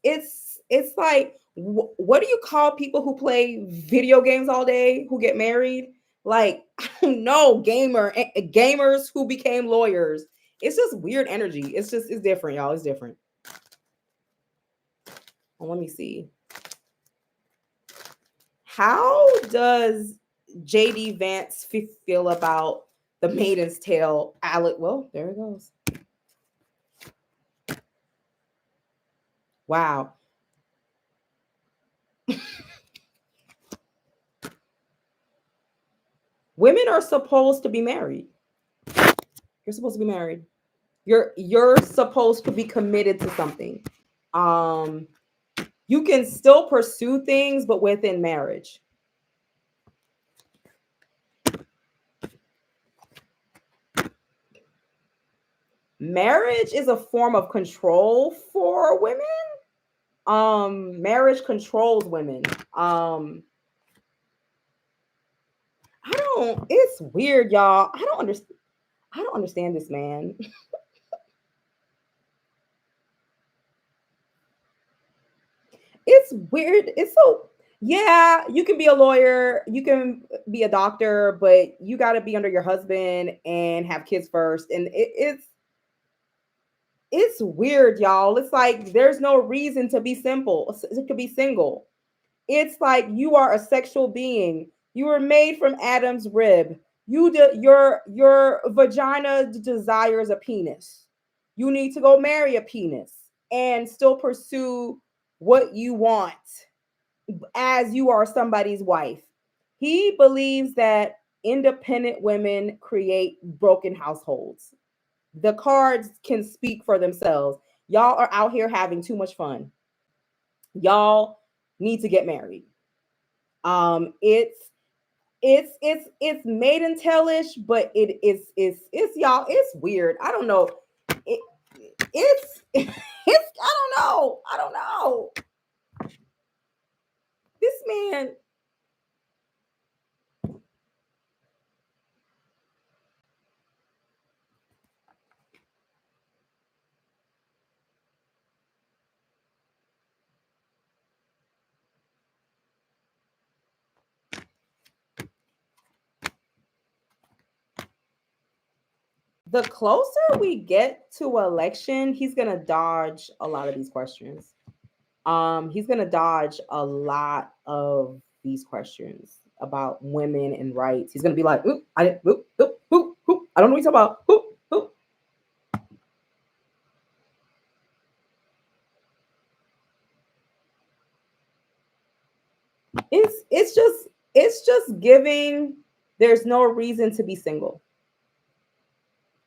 Speaker 1: like what do you call people who play video games all day who get married? Like I don't know, gamers who became lawyers. It's just weird energy. It's different, y'all. It's different. Well, let me see. How does JD Vance feel about the Maiden's Tale? Alec, well, there it goes. Wow. Women are supposed to be married. You're supposed to be married. You're supposed to be committed to something. Um, you can still pursue things, but within marriage. Marriage is a form of control for women. Marriage controls women. I don't. It's weird, y'all. I don't understand. I don't understand this man. It's weird. It's so yeah, you can be a lawyer, you can be a doctor, but you got to be under your husband and have kids first. And it's weird, y'all. It's like there's no reason to be simple. It could be single. It's like you are a sexual being. You were made from Adam's rib. Your vagina desires a penis. You need to go marry a penis and still pursue what you want as you are somebody's wife. He believes that independent women create broken households. The cards can speak for themselves. Y'all are out here having too much fun. Y'all need to get married. It's maiden tailish, but it's y'all. It's weird. I don't know. It, it's I don't know. I don't know. This man. The closer we get to election, he's gonna dodge a lot of these questions. He's gonna dodge a lot of these questions about women and rights. He's gonna be like, oop, I didn't, oop, oop, oop, oop. I don't know what he's talking about. Oop, oop. It's just giving. There's no reason to be single.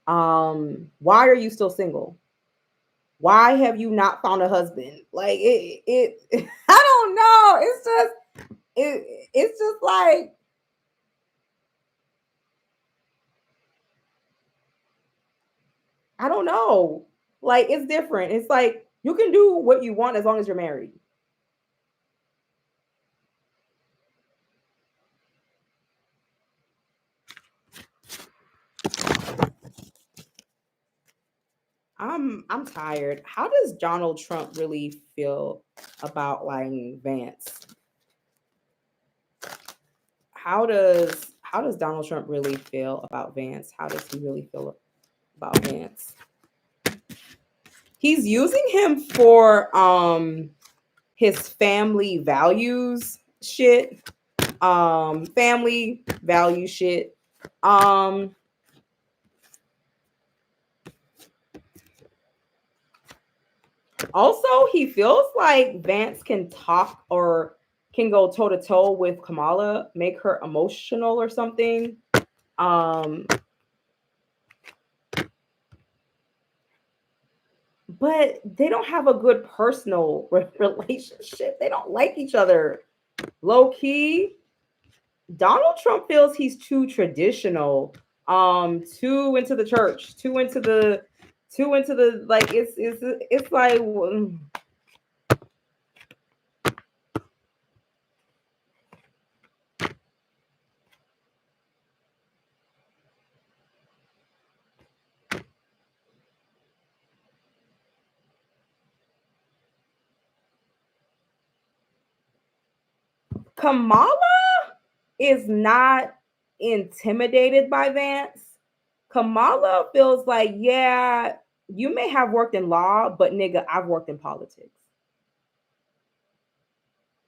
Speaker 1: Why are you still single? Why have you not found a husband? Like it I don't know. It's just like I don't know. Like it's different. It's like you can do what you want as long as you're married. I'm tired. How does Donald Trump really feel about lying Vance? How does Donald Trump really feel about Vance? How does he really feel about Vance? He's using him for his family values shit. Family value shit. Um Also, he feels like Vance can talk or can go toe to toe with Kamala, make her emotional or something. Um, but they don't have a good personal relationship. They don't like each other. Low key, Donald Trump feels he's too traditional, too into the church, too into the like. It's like Kamala is not intimidated by Vance. Kamala feels like, yeah, you may have worked in law, but nigga, I've worked in politics.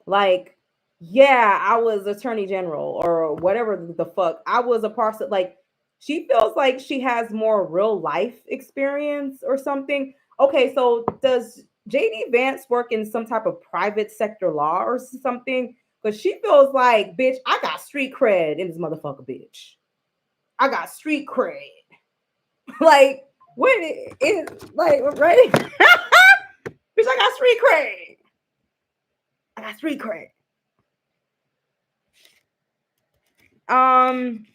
Speaker 1: Like, yeah, I was attorney general or whatever the fuck. I was a person. Like, she feels like she has more real life experience or something. Okay, so does JD Vance work in some type of private sector law or something? Because she feels like, bitch, I got street cred in this motherfucker, bitch. I got street cred. Like, what is like, right? Bitch, I got street cred. I got street cred. Um,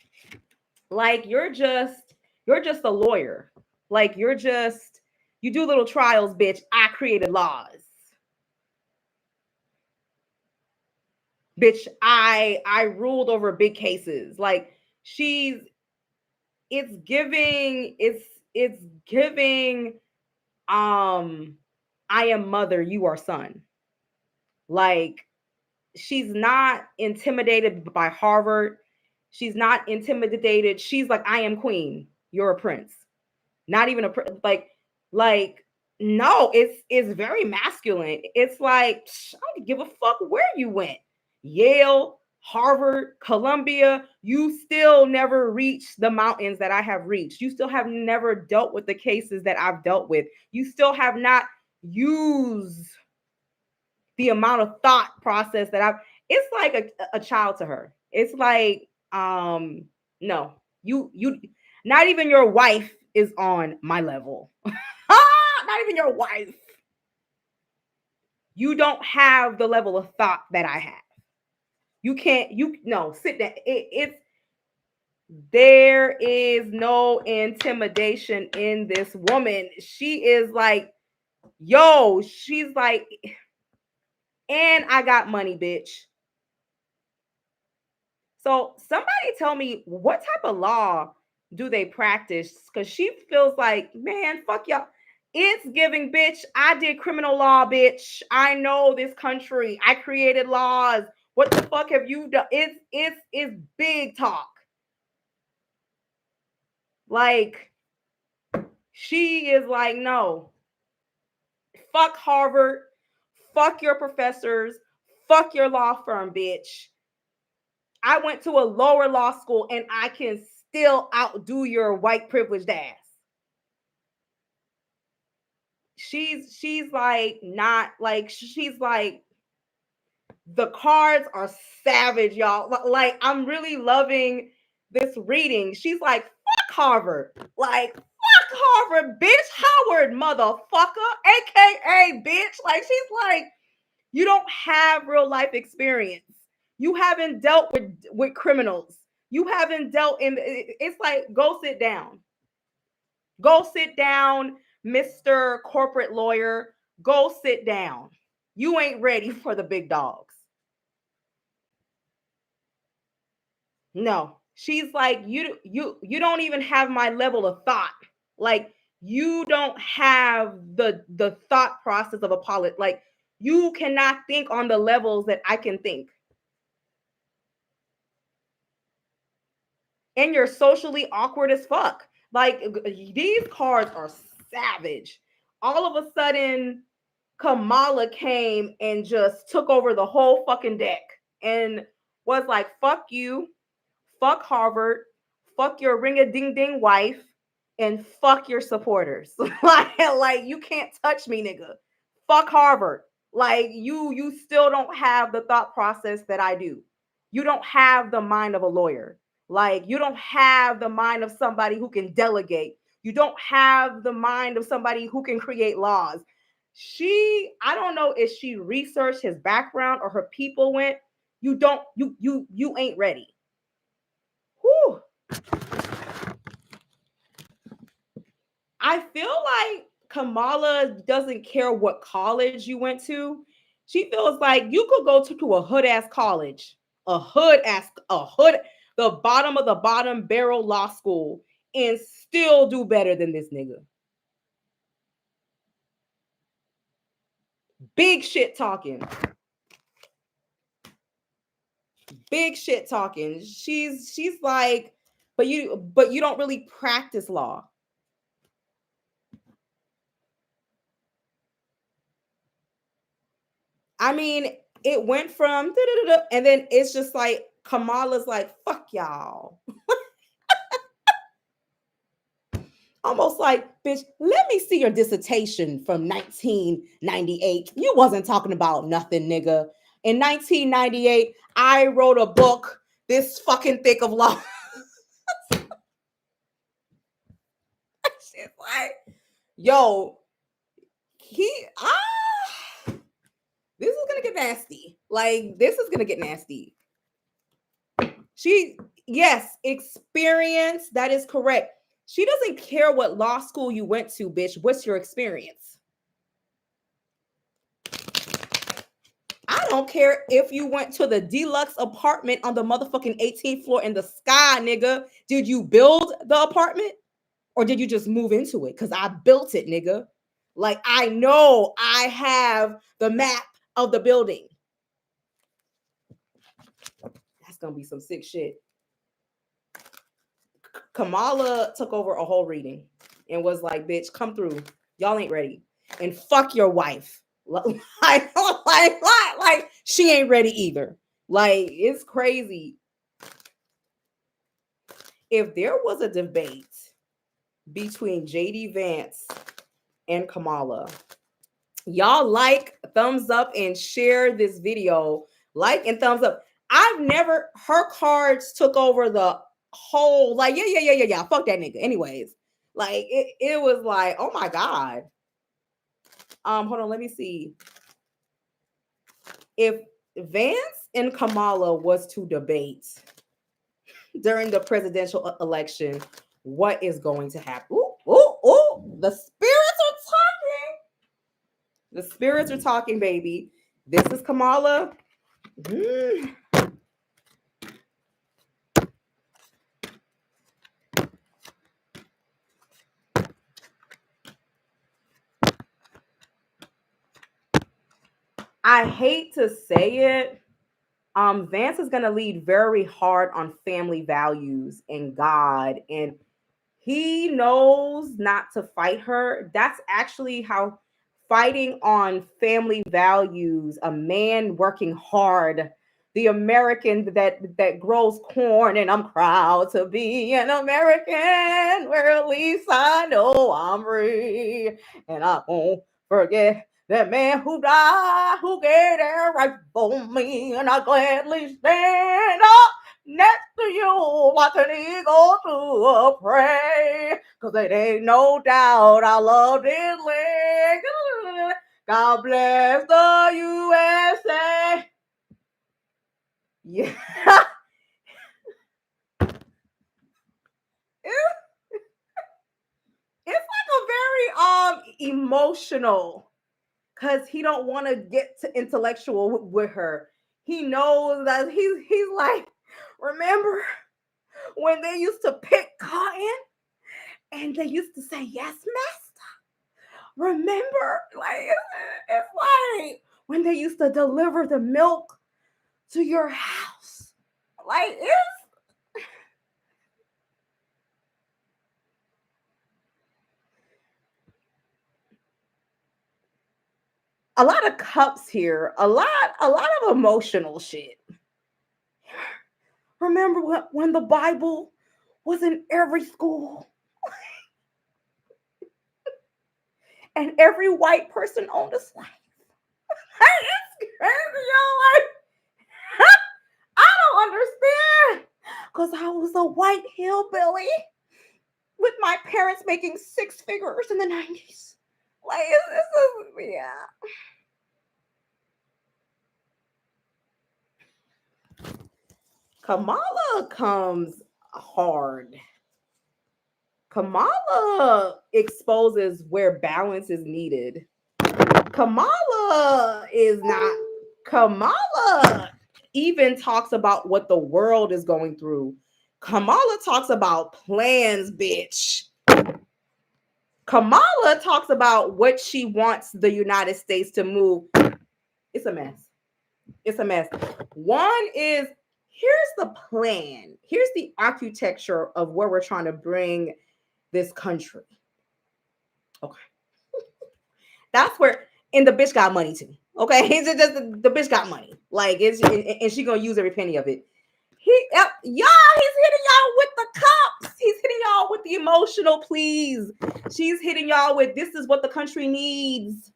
Speaker 1: like you're just a lawyer. Like you do little trials, bitch. I created laws. Bitch, I ruled over big cases. Like she's it's giving it's giving um I am mother, you are son. Like she's not intimidated by Harvard. She's not intimidated. She's like, I am queen. You're a prince. Not even like no, it's very masculine. It's like I don't give a fuck where you went. Yale, Harvard, Columbia, you still never reached the mountains that I have reached. You still have never dealt with the cases that I've dealt with. You still have not used the amount of thought process that I've. It's like a child to her. It's like, no, you, not even your wife is on my level. Not even your wife. You don't have the level of thought that I have. You can't, no, sit down. It's, there is no intimidation in this woman. She is like, yo, she's like, and I got money, bitch. So somebody tell me, what type of law do they practice? Because she feels like, man, fuck y'all. It's giving, bitch. I did criminal law, bitch. I know this country. I created laws. What the fuck have you done? It's big talk. Like, she is like, no. Fuck Harvard. Fuck your professors. Fuck your law firm, bitch. I went to a lower law school and I can still outdo your white privileged ass. She's like, not like, she's like, the cards are savage, y'all. Like, I'm really loving this reading. She's like, fuck Harvard. Like, fuck Harvard, bitch. Howard, motherfucker. AKA, bitch. Like, she's like, you don't have real life experience. You haven't dealt with criminals. You haven't dealt in, it's like, go sit down. Go sit down, Mr. Corporate Lawyer. Go sit down. You ain't ready for the big dogs. No. She's like, you don't even have my level of thought. Like, you don't have the thought process of a polit. Like, you cannot think on the levels that I can think. And you're socially awkward as fuck. Like, these cards are savage. All of a sudden, Kamala came and just took over the whole fucking deck and was like, fuck you, fuck Harvard, fuck your ring-a-ding-ding wife, and fuck your supporters. like, you can't touch me, nigga. Fuck Harvard. Like, you still don't have the thought process that I do. You don't have the mind of a lawyer. Like, you don't have the mind of somebody who can delegate. You don't have the mind of somebody who can create laws. I don't know if she researched his background or her people went, you ain't ready. Whew. I feel like Kamala doesn't care what college you went to. She feels like you could go to a hood ass college, a hood, the bottom of the bottom barrel law school, and still do better than this nigga. Big shit talking. Big shit talking. She's like, but you don't really practice law. I mean, it went from and then it's just like Kamala's like, fuck y'all. Almost like, bitch, let me see your dissertation from 1998. You wasn't talking about nothing, nigga. In 1998, I wrote a book this fucking thick of law. Shit, like, yo, this is gonna get nasty. Like, this is gonna get nasty. Yes, experience, that is correct. She doesn't care what law school you went to, bitch. What's your experience? I don't care if you went to the deluxe apartment on the motherfucking 18th floor in the sky, nigga. Did you build the apartment or did you just move into it? Because I built it, nigga. Like, I know I have the map of the building. That's going to be some sick shit. Kamala took over a whole reading and was like, bitch, come through. Y'all ain't ready. And fuck your wife. Like, she ain't ready either. Like, it's crazy. If there was a debate between JD Vance and Kamala, y'all like, thumbs up, and share this video. Like and thumbs up. I've never, her cards took over the whole, like, yeah. Fuck that nigga. Anyways, like, it was like, oh my God. Hold on, let me see. If Vance and Kamala was to debate during the presidential election, what is going to happen? Ooh, the spirits are talking. The spirits are talking, baby. This is Kamala. I hate to say it. Vance is going to lead very hard on family values and God, and he knows not to fight her. That's actually how fighting on family values, a man working hard, the American that grows corn, and I'm proud to be an American, where at least I know I'm free, and I won't forget that man who died, who gave their right for me, and I gladly stand up next to you like an eagle to a prey, cause it ain't no doubt I love this land. God bless the USA. Yeah. It's like a very emotional, because he don't want to get to intellectual with her. He knows that he's like, remember when they used to pick cotton and they used to say, yes, master? Remember? Like, it's like when they used to deliver the milk to your house. Like, it's a lot of cups here, a lot of emotional shit. Remember when the Bible was in every school and every white person owned a slave? It's crazy, y'all. Like, I don't understand, because I was a white hillbilly with my parents making six figures in the 90s. Like, this is, yeah. Kamala comes hard. Kamala exposes where balance is needed. Kamala is not. Kamala even talks about what the world is going through. Kamala talks about plans, bitch. Kamala talks about what she wants the United States to move. It's a mess. It's a mess. One is, here's the plan. Here's the architecture of where we're trying to bring this country. Okay. That's where, and the bitch got money too. Okay. It's just the bitch got money. Like, it's, and she gonna use every penny of it. Y'all, he's hitting y'all with the cups. He's hitting y'all with the emotional pleas. She's hitting y'all with, this is what the country needs.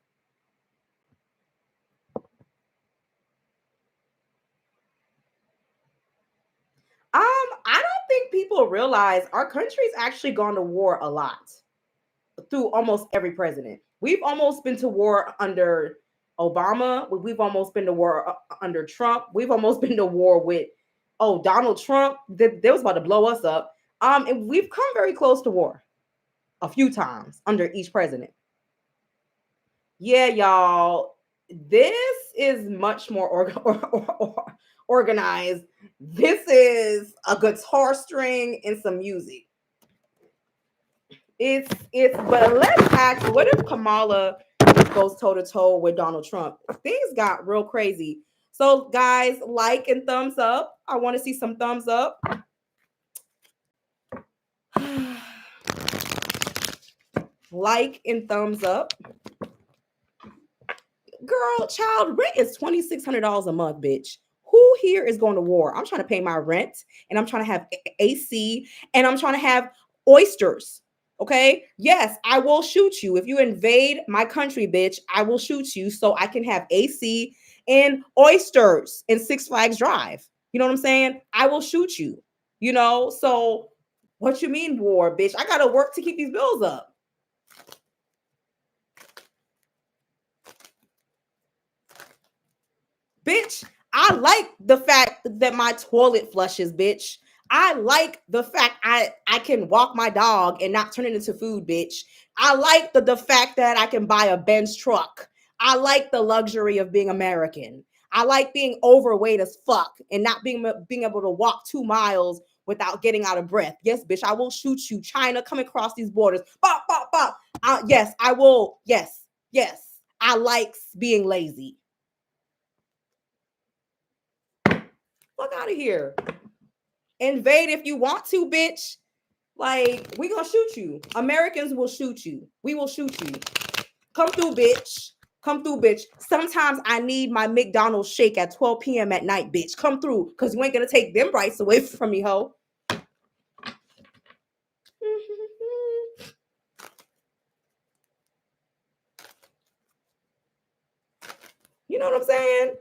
Speaker 1: I don't think people realize our country's actually gone to war a lot through almost every president. We've almost been to war under Obama. We've almost been to war under Trump. We've almost been to war with, Donald Trump. They was about to blow us up. And we've come very close to war a few times under each president. Yeah, y'all, this is much more organized. This is a guitar string and some music. It's but let's ask, what if Kamala goes toe to toe with Donald Trump? Things got real crazy. So guys, like and thumbs up. I want to see some thumbs up. Like and thumbs up. Girl, child, rent is $2,600 a month, bitch. Who who here is going to war? I'm trying to pay my rent, and I'm trying to have AC, and I'm trying to have oysters. Okay. Yes, I will shoot you. If you invade my country, bitch, I will shoot you so I can have AC and oysters and Six Flags Drive. You know what I'm saying? I will shoot you. So what you mean war, bitch? I gotta work to keep these bills up. Bitch, I like the fact that my toilet flushes, bitch. I like the fact I can walk my dog and not turn it into food, bitch. I like the fact that I can buy a Benz truck. I like the luxury of being American. I like being overweight as fuck and not being able to walk 2 miles without getting out of breath. Yes, bitch, I will shoot you. China, come across these borders. Bop, bop, bop. Yes, I will. Yes, yes. I like being lazy. Fuck out of here. Invade if you want to, bitch. Like, we gonna shoot you. Americans will shoot you. We will shoot you. Come through, bitch. Come through, bitch. Sometimes I need my McDonald's shake at 12 p.m. at night, bitch. Come through, because you ain't gonna take them rights away from me, ho. You know what I'm saying?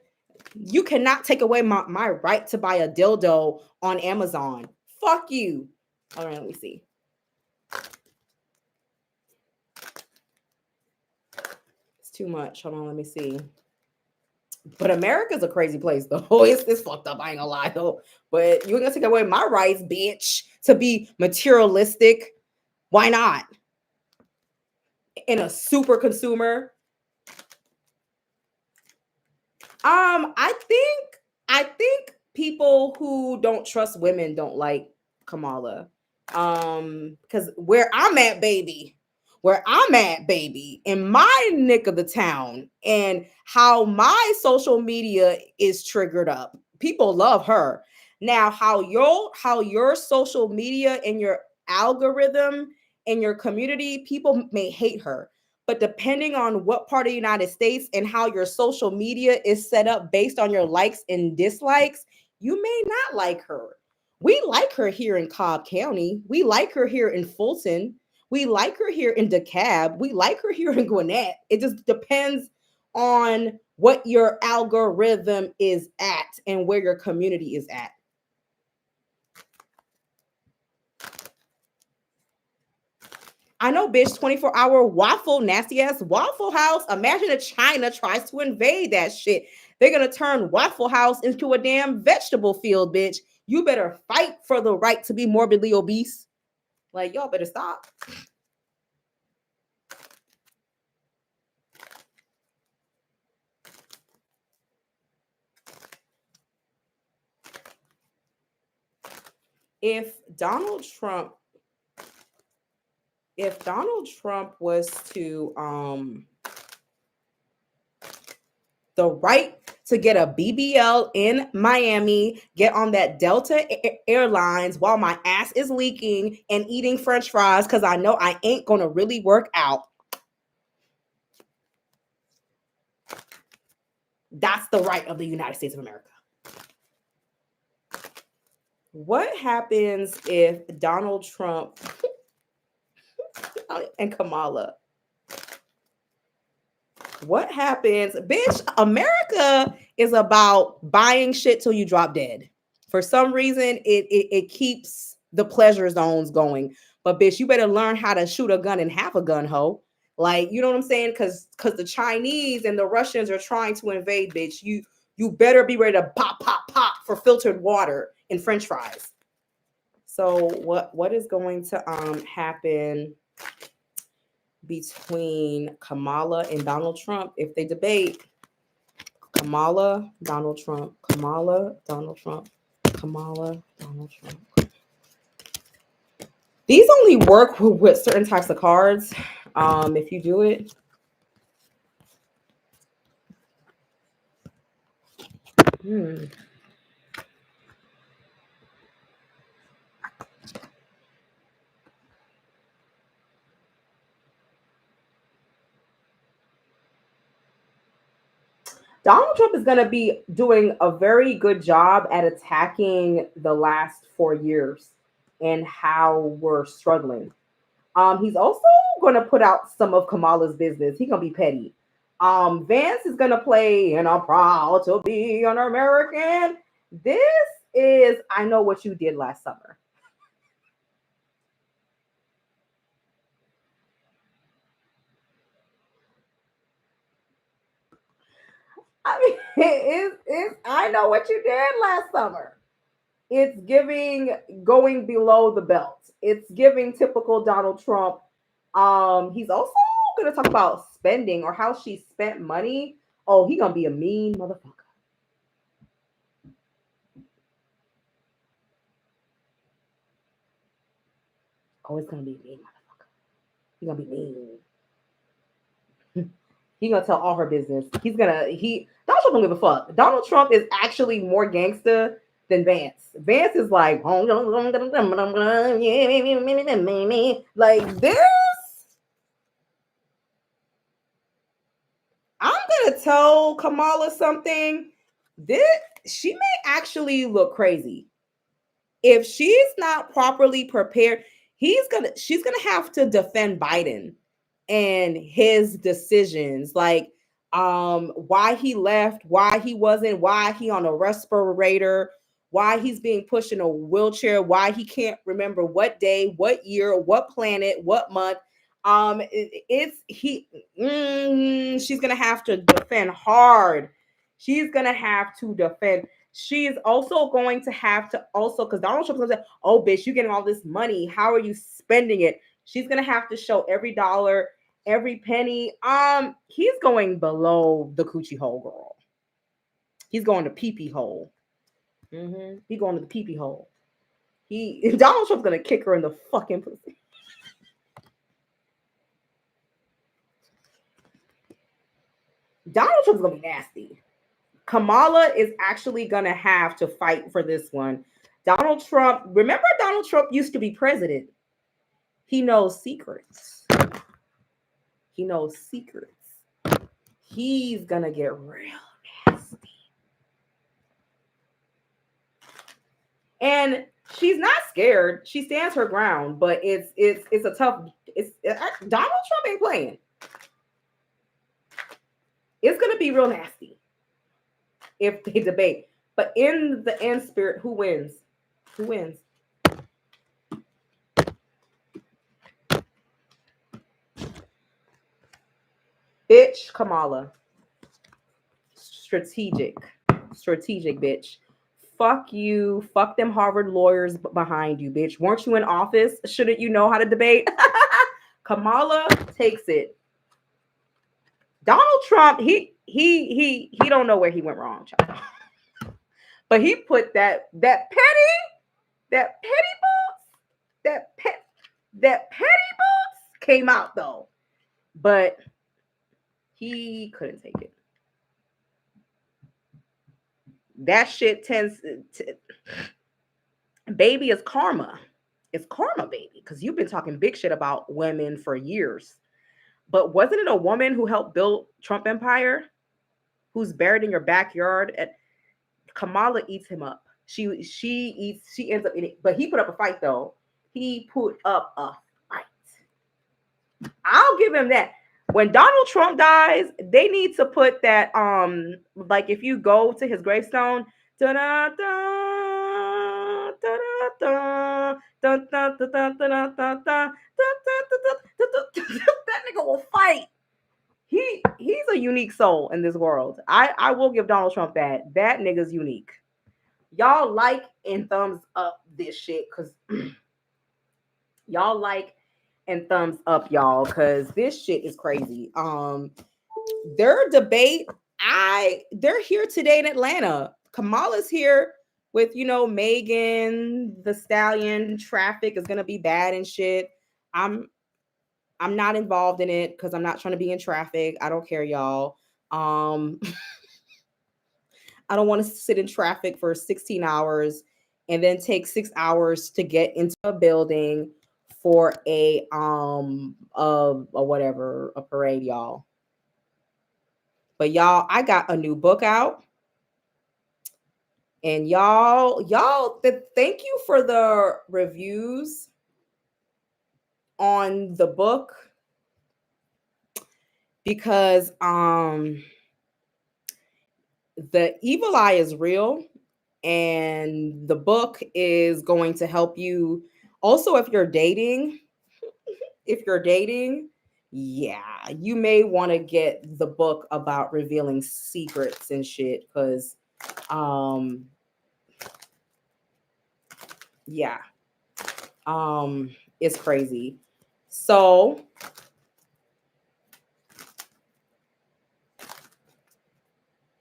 Speaker 1: You cannot take away my right to buy a dildo on Amazon. Fuck you. All right, let me see. It's too much. Hold on, let me see. But America's a crazy place, though. It's fucked up. I ain't gonna lie, though. But you're gonna take away my rights, bitch, to be materialistic. Why not? And a super consumer. I think people who don't trust women don't like Kamala. Because where I'm at, baby, in my nick of the town, and how my social media is triggered up, people love her. Now, how your social media and your algorithm and your community, people may hate her. But depending on what part of the United States and how your social media is set up based on your likes and dislikes, you may not like her. We like her here in Cobb County. We like her here in Fulton. We like her here in DeKalb. We like her here in Gwinnett. It just depends on what your algorithm is at and where your community is at. I know, bitch, 24-hour waffle, nasty ass Waffle House. Imagine if China tries to invade that shit. They're going to turn Waffle House into a damn vegetable field, bitch. You better fight for the right to be morbidly obese. Like, y'all better stop. If Donald Trump, was to the right to get a BBL in Miami, get on that Delta Airlines while my ass is leaking and eating French fries because I know I ain't gonna really work out. That's the right of the United States of America. What happens if Donald Trump and Kamala? What happens? Bitch, America is about buying shit till you drop dead. For some reason, it keeps the pleasure zones going. But bitch, you better learn how to shoot a gun and have a gun, ho. Like, you know what I'm saying? Because the Chinese and the Russians are trying to invade, bitch. You better be ready to pop, pop, pop for filtered water and French fries. So what is going to happen between Kamala and Donald Trump if they debate? Kamala, Donald Trump, Kamala, Donald Trump, Kamala, Donald Trump. These only work with certain types of cards. If you do it. Hmm. Donald Trump is going to be doing a very good job at attacking the last 4 years and how we're struggling. He's also going to put out some of Kamala's business. He's going to be petty. Vance is going to play, and I'm proud to be an American. This is, I know what you did last summer. I mean, I know what you did last summer. It's giving going below the belt. It's giving typical Donald Trump. He's also going to talk about spending or how she spent money. Oh, he gonna be a mean motherfucker. Oh, it's gonna be a mean motherfucker. He gonna be mean. He gonna tell all her business. Donald Trump don't give a fuck. Donald Trump is actually more gangster than Vance. Vance is like this. I'm gonna tell Kamala something. This she may actually look crazy if she's not properly prepared. She's gonna have to defend Biden and his decisions, like why he left, why he wasn't, why he on a respirator, why he's being pushed in a wheelchair, why he can't remember what day, what year, what planet, what month. It's he she's gonna have to defend hard. She's gonna have to defend. She's also going to have to also, because Donald Trump's gonna say, oh bitch, you getting all this money, how are you spending it? She's gonna have to show every dollar, every penny. He's going below the coochie hole, girl. He's going to pee pee hole. He's going to the pee pee hole. Donald Trump's gonna kick her in the fucking pussy. Donald Trump's gonna be nasty. Kamala is actually gonna have to fight for this one. Donald Trump, remember Donald Trump used to be president. He knows secrets. He knows secrets. He's gonna get real nasty. And she's not scared. She stands her ground, but it's a tough. Donald Trump ain't playing. It's gonna be real nasty if they debate. But in the end spirit, who wins? Who wins? Bitch, Kamala. Strategic. Strategic, bitch. Fuck you. Fuck them Harvard lawyers behind you, bitch. Weren't you in office? Shouldn't you know how to debate? Kamala takes it. Donald Trump, he don't know where he went wrong, child. But he put that petty boots, that petty boots came out though. But he couldn't take it. That shit tends to, baby is karma. It's karma, baby, because you've been talking big shit about women for years. But wasn't it a woman who helped build Trump empire, who's buried in your backyard? And Kamala eats him up. She ends up eating. But he put up a fight though. He put up a fight. I'll give him that. When Donald Trump dies, they need to put that like if you go to his gravestone, that nigga will fight. He's a unique soul in this world. I will give Donald Trump that. That nigga's unique. Y'all like and thumbs up this shit because y'all like and thumbs up, y'all, because this shit is crazy. Their debate, they're here today in Atlanta. Kamala's here with Megan the Stallion. Traffic is gonna be bad and shit. I'm not involved in it because I'm not trying to be in traffic. I don't care, y'all. I don't want to sit in traffic for 16 hours and then take 6 hours to get into a building for a whatever, a parade, y'all. But y'all, I got a new book out. And thank you for the reviews on the book, because the evil eye is real, and the book is going to help you. Also, if you're dating, yeah, you may want to get the book about revealing secrets and shit, because um yeah, it's crazy. So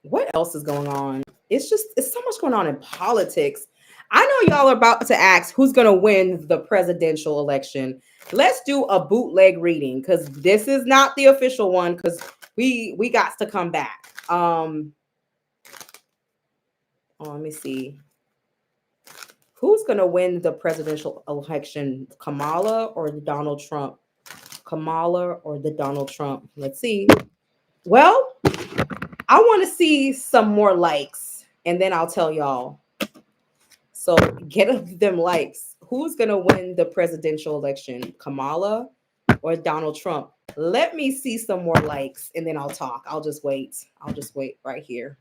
Speaker 1: what else is going on? It's so much going on in politics. I know y'all are about to ask who's going to win the presidential election. Let's do a bootleg reading, because this is not the official one, because we got to come back. Let me see. Who's going to win the presidential election? Kamala or the Donald Trump? Kamala or the Donald Trump? Let's see. Well, I want to see some more likes, and then I'll tell y'all. So get them likes. Who's going to win the presidential election? Kamala or Donald Trump? Let me see some more likes, and then I'll talk. I'll just wait right here.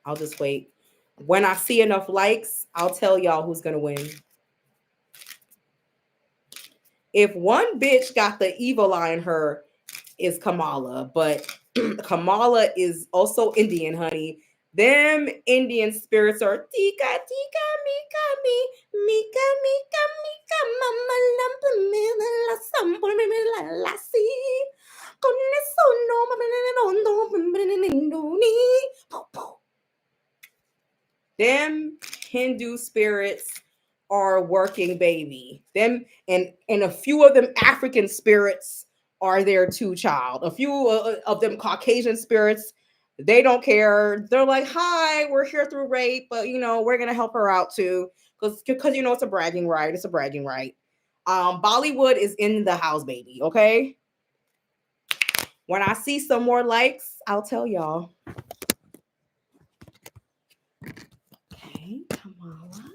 Speaker 1: I'll just wait. When I see enough likes, I'll tell y'all who's going to win. If one bitch got the evil eye in her, is Kamala, but Kamala is also Indian, honey. Them Indian spirits are tika tika mika mi mika mika mika mama lampa me la sample me la la si con no mama. Them Hindu spirits are working, baby. Them and a few of them African spirits are there too, child. A few of them Caucasian spirits, they don't care. They're like, "Hi, we're here through rape, but we're gonna help her out too, because it's a bragging right. It's a bragging right." Bollywood is in the house, baby. Okay. When I see some more likes, I'll tell y'all. Okay, Kamala.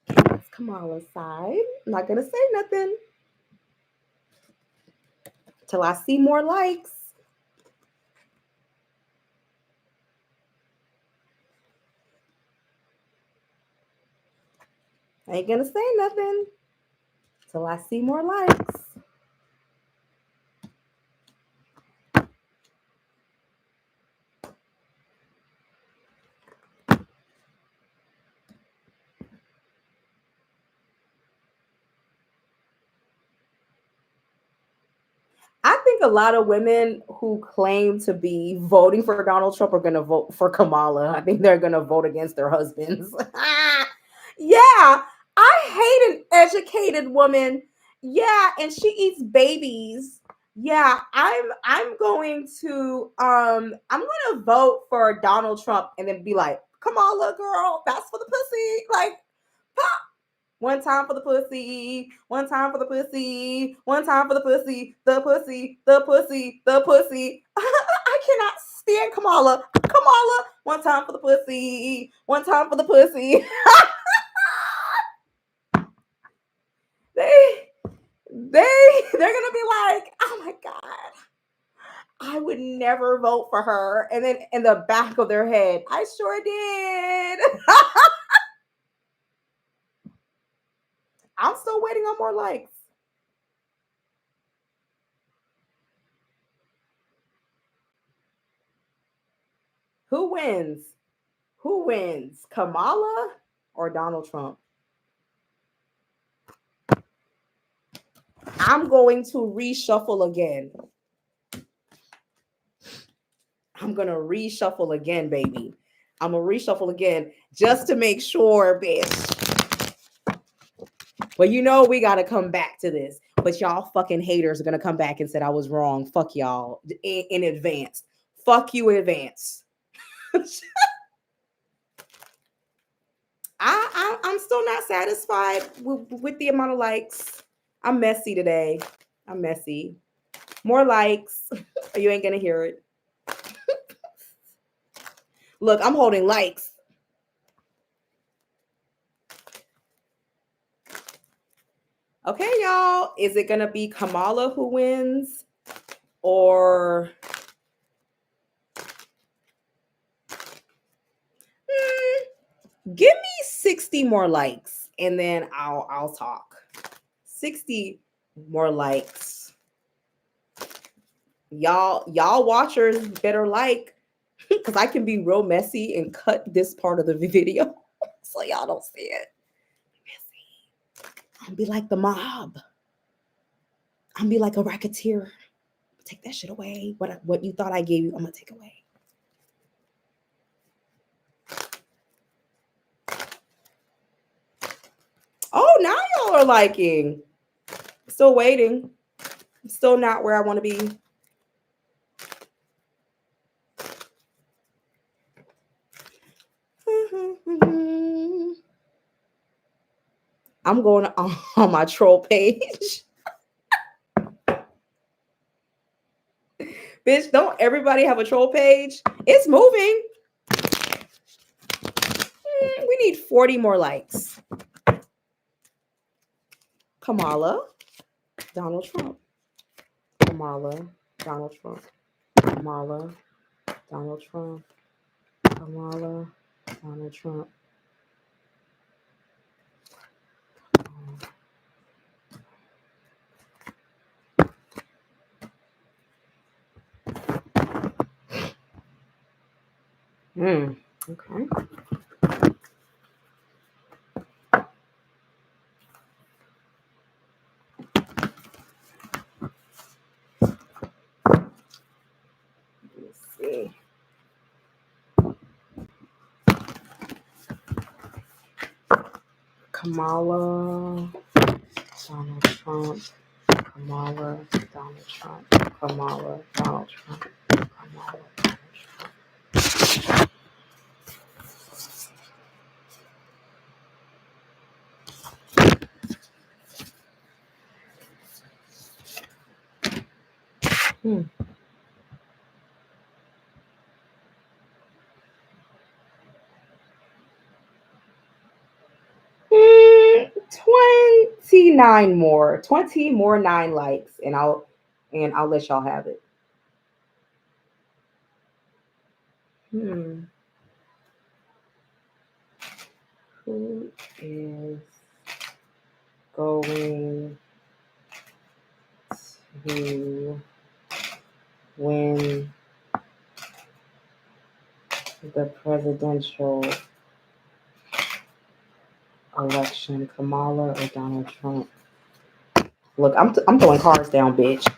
Speaker 1: That's Kamala's side. I'm not gonna say nothing till I see more likes. I ain't gonna say nothing till I see more likes. I think a lot of women who claim to be voting for Donald Trump are going to vote for Kamala. I think they're going to vote against their husbands. Yeah, I hate an educated woman. Yeah, and she eats babies. Yeah, I'm going to vote for Donald Trump and then be like, Kamala girl, that's for the pussy. Like, pop. One time for the pussy, one time for the pussy, one time for the pussy, the pussy, the pussy, the pussy. I cannot stand Kamala. Kamala, one time for the pussy, one time for the pussy. They're gonna be like, oh my God, I would never vote for her. And then in the back of their head, I sure did. I'm still waiting on more likes. Who wins? Who wins? Kamala or Donald Trump? I'm going to reshuffle again. I'm going to reshuffle again, baby. I'm going to reshuffle again just to make sure, bitch. But we got to come back to this. But y'all fucking haters are going to come back and said I was wrong. Fuck y'all in advance. Fuck you in advance. I'm still not satisfied with the amount of likes. I'm messy today. I'm messy. More likes. You ain't gonna hear it. Look, I'm holding likes. Okay, y'all. Is it gonna be Kamala who wins? Or give me 60 more likes and then I'll talk. 60 more likes. Y'all watchers better like, because I can be real messy and cut this part of the video so y'all don't see it. I'll be like the mob. I'll be like a racketeer. Take that shit away. What you thought I gave you, I'm gonna take away. Oh, now y'all are liking. Still waiting. Still not where I want to be. I'm going on my troll page. Bitch, don't everybody have a troll page? It's moving. We need 40 more likes. Kamala, Donald Trump. Kamala, Donald Trump. Kamala, Donald Trump. Kamala, Donald Trump. Okay. Let's see. Kamala, Donald Trump. Kamala, Donald Trump. Kamala, Donald Trump. Kamala, Donald Trump. Hmm. 29 more. 20 more 9 likes and I'll let y'all have it. Hmm. Who is going to win the presidential election, Kamala or Donald Trump? Look, I'm throwing cards down, bitch.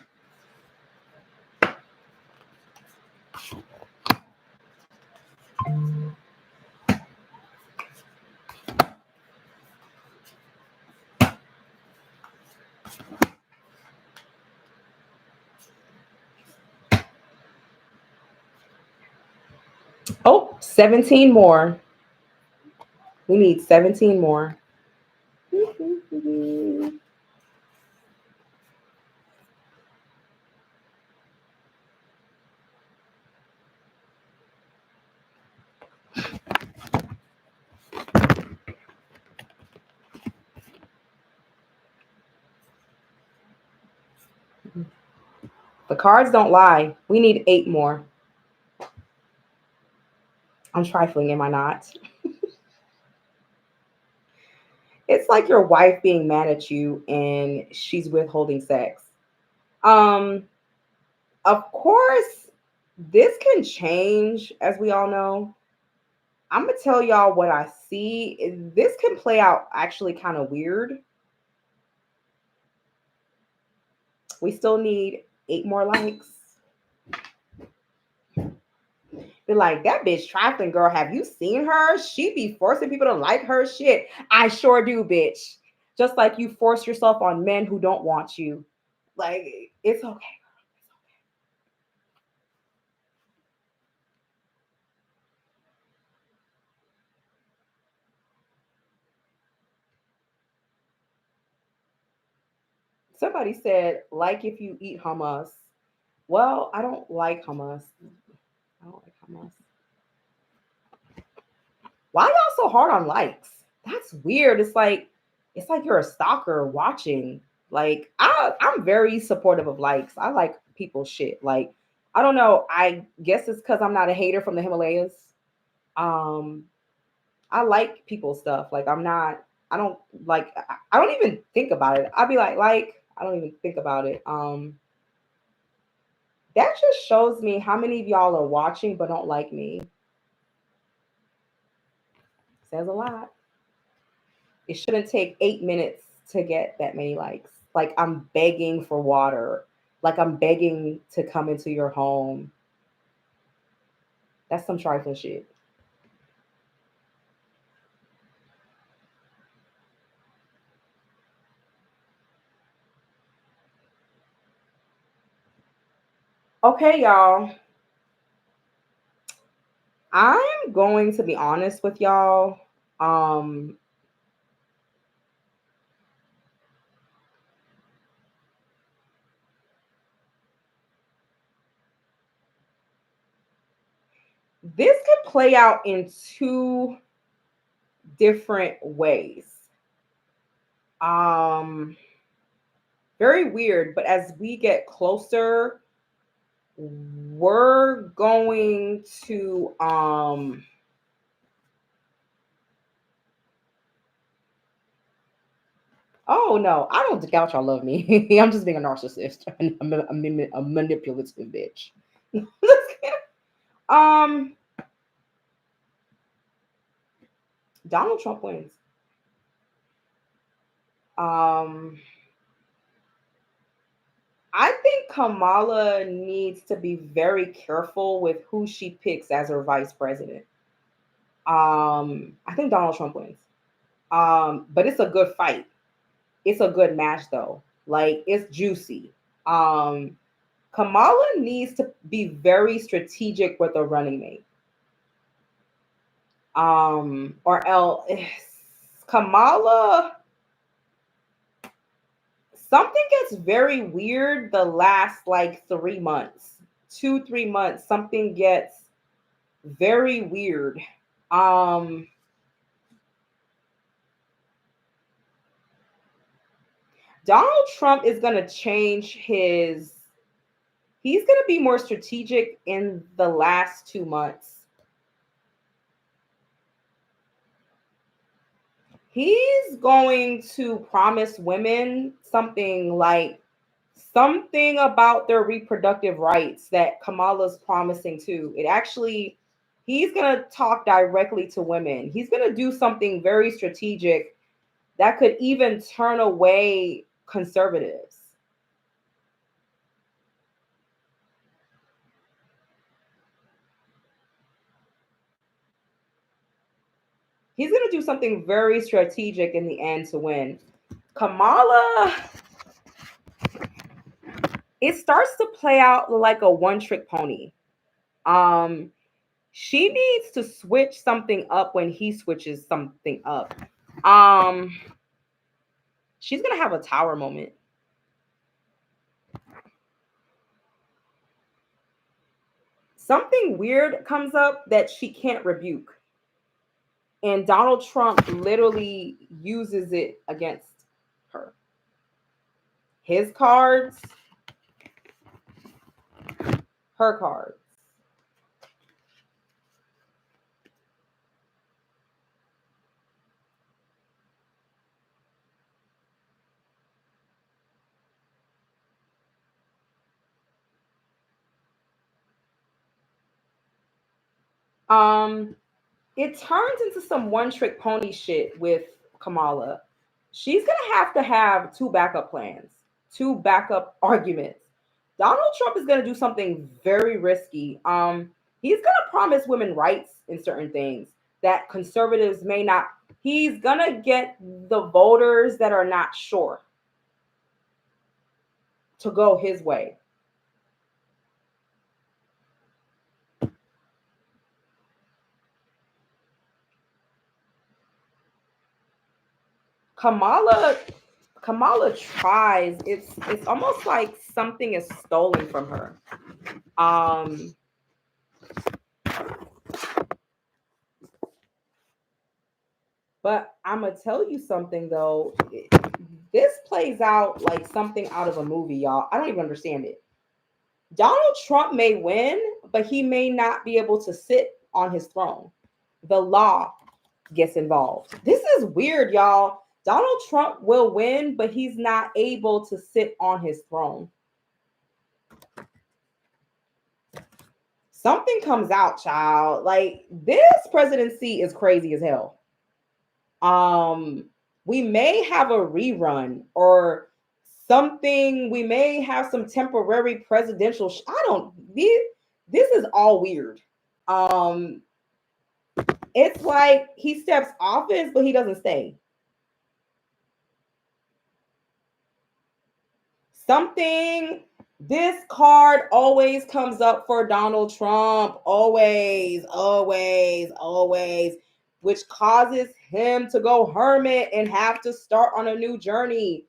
Speaker 1: Oh, 17 more. We need 17 more. The cards don't lie. We need 8 more. I'm trifling, am I not? It's like your wife being mad at you and she's withholding sex. Um, of course, this can change, as we all know. I'm gonna tell y'all what I see. This can play out actually kind of weird. We still need 8 more likes. Be like, that bitch trifling girl. Have you seen her? She be forcing people to like her shit. I sure do, bitch. Just like you force yourself on men who don't want you. Like, it's okay. Somebody said, like if you eat hummus. Well, I don't like hummus. I don't like hummus. Why y'all so hard on likes? That's weird. It's like you're a stalker watching. Like I'm very supportive of likes. I like people's shit. Like I don't know. I guess it's because I'm not a hater from the Himalayas. Um, I like people's stuff. Like I'm not. I don't like. I don't even think about it. I'll be like. I don't even think about it. That just shows me how many of y'all are watching but don't like me. Says a lot. It shouldn't take 8 minutes to get that many likes. Like I'm begging for water. Like I'm begging to come into your home. That's some trifling shit. Okay, y'all. I'm going to be honest with y'all. Um, this could play out in two different ways. Um, Very weird, but as we get closer, we're going to oh no, I don't doubt y'all love me. I'm just being a narcissist. I'm a manipulative bitch. um, Donald Trump wins. Um, I think Kamala needs to be very careful with who she picks as her vice president. I think Donald Trump wins. But it's a good fight. It's a good match though. Like it's juicy. Um, Kamala needs to be very strategic with a running mate. Or else Kamala, something gets very weird the last like 3 months, 2, 3 months, something gets very weird. Um, Donald Trump is gonna change he's gonna be more strategic in the last 2 months. He's going to promise women something about their reproductive rights that Kamala's promising too. He's going to talk directly to women. He's going to do something very strategic that could even turn away conservatives. He's going to do something very strategic in the end to win. Kamala, it starts to play out like a one trick pony. Um, she needs to switch something up when he switches something up. Um, she's gonna have a tower moment. Something weird comes up that she can't rebuke, and Donald Trump literally uses it against her. His cards, her cards. Um, it turns into some one trick pony shit with Kamala. She's gonna have two backup plans, two backup arguments. Donald Trump is gonna do something very risky. He's gonna promise women rights in certain things that conservatives may not. He's gonna get the voters that are not sure to go his way. Kamala Kamala tries. It's almost like something is stolen from her. But I'm gonna tell you something though. This plays out like something out of a movie, y'all. I don't even understand it. Donald Trump may win, but he may not be able to sit on his throne. The law gets involved. This is weird, y'all. Donald Trump will win, but he's not able to sit on his throne. Something comes out, child. Like, this presidency is crazy as hell. We may have a rerun or something. We may have some temporary presidential. I don't. This is all weird. It's like he steps office, but he doesn't stay. Something. This card always comes up for Donald Trump. Always, always, always. Which causes him to go hermit and have to start on a new journey.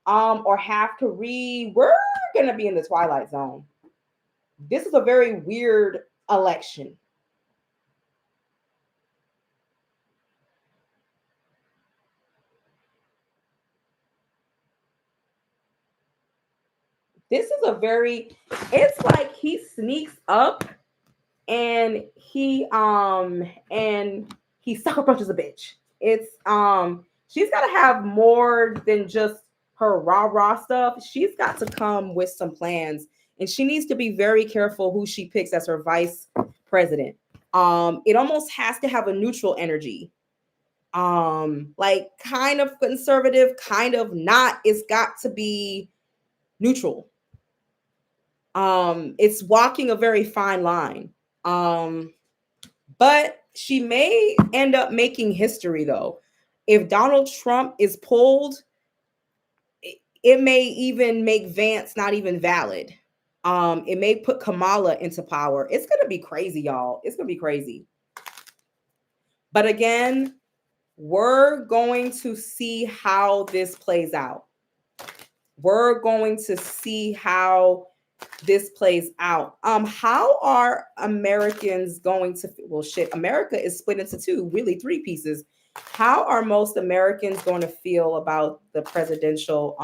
Speaker 1: Or have to we're gonna be in the twilight zone. This is a very weird election. This is it's like he sneaks up and he sucker punches a bitch. It's she's gotta have more than just her rah-rah stuff. She's got to come with some plans, and she needs to be very careful who she picks as her vice president. It almost has to have a neutral energy. Like kind of conservative, kind of not. It's got to be neutral. It's walking a very fine line. But she may end up making history though. If Donald Trump is pulled, it may even make Vance not even valid. It may put Kamala into power. It's gonna be crazy, y'all. It's gonna be crazy. But again, we're going to see how this plays out. We're going to see how this plays out. How are Americans going to? Well, shit. America is split into two, really three pieces. How are most Americans going to feel about the presidential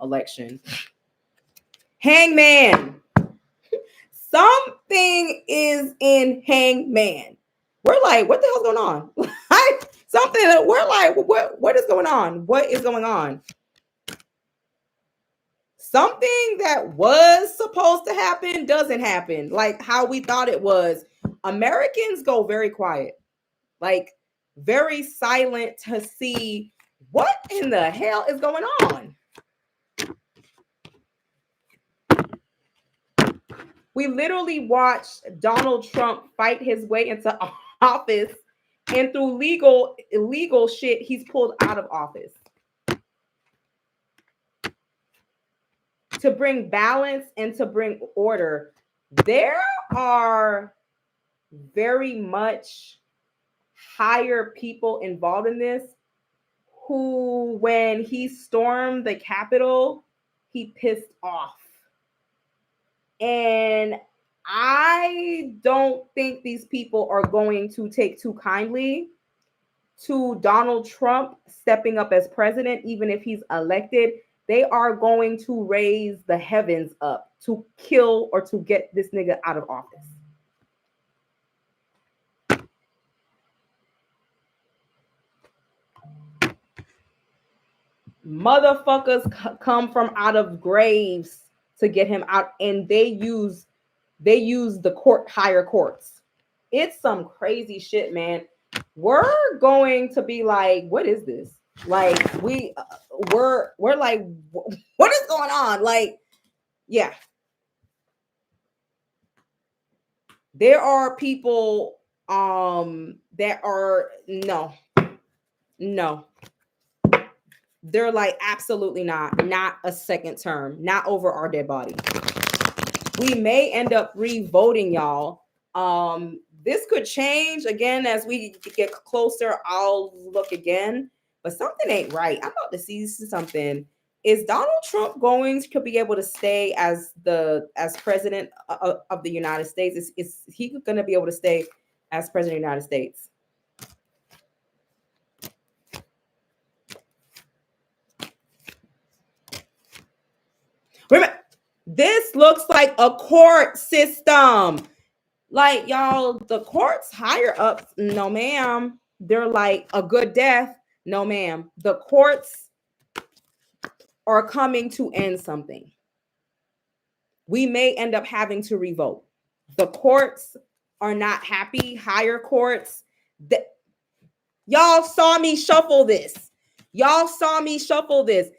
Speaker 1: election? Hangman. Something is in Hangman. We're like, what the hell's going on? Something that we're like, what is going on? What is going on? Something that was supposed to happen doesn't happen like how we thought it was. Americans go very quiet, like very silent to see what in the hell is going on. We literally watched Donald Trump fight his way into office, and through illegal shit, he's pulled out of office. To bring balance and to bring order, there are very much higher people involved in this who, when he stormed the Capitol, he pissed off. And I don't think these people are going to take too kindly to Donald Trump stepping up as president, even if he's elected. They are going to raise the heavens up to kill or to get this nigga out of office. Motherfuckers come from out of graves to get him out, and they use the higher courts. It's some crazy shit, man. We're going to be like, what is this? Like we're like, what is going on? Like, yeah. There are people that are no. They're like, absolutely not a second term, not over our dead body. We may end up re-voting, y'all. This could change again as we get closer. I'll look again, but something ain't right. I'm about to see something. Is Donald Trump going to be able to stay as president of the United States? Is he going to be able to stay as president of the United States? Remember, this looks like a court system. Like, y'all, the courts higher up, no ma'am. They're like a good death, no ma'am. The courts are coming to end something. We may end up having to revoke. The courts are not happy. Higher courts. Y'all saw me shuffle this. Y'all saw me shuffle this.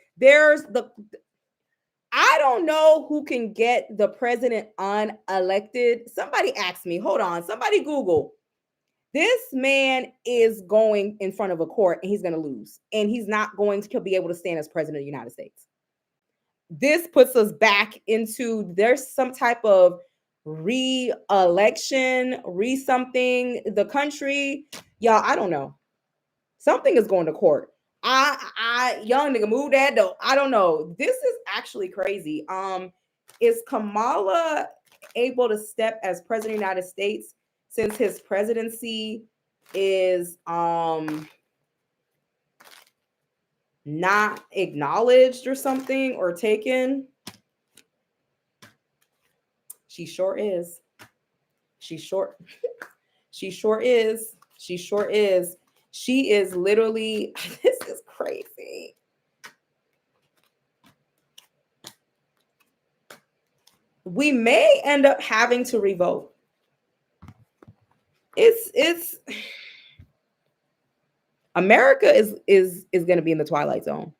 Speaker 1: I don't know who can get the president unelected. Somebody asked me, hold on, somebody Google. This man is going in front of a court and he's going to lose. And he's not going to be able to stand as president of the United States. This puts us back into, there's some type of re-election, re-something, the country. Y'all, I don't know. Something is going to court. Young nigga, move that though. I don't know. This is actually crazy. Is Kamala able to step as president of the United States since his presidency is not acknowledged or something or taken? She sure is. She sure is. She sure is. She is literally, this is crazy. We may end up having to revoke. It's America is going to be in the twilight zone.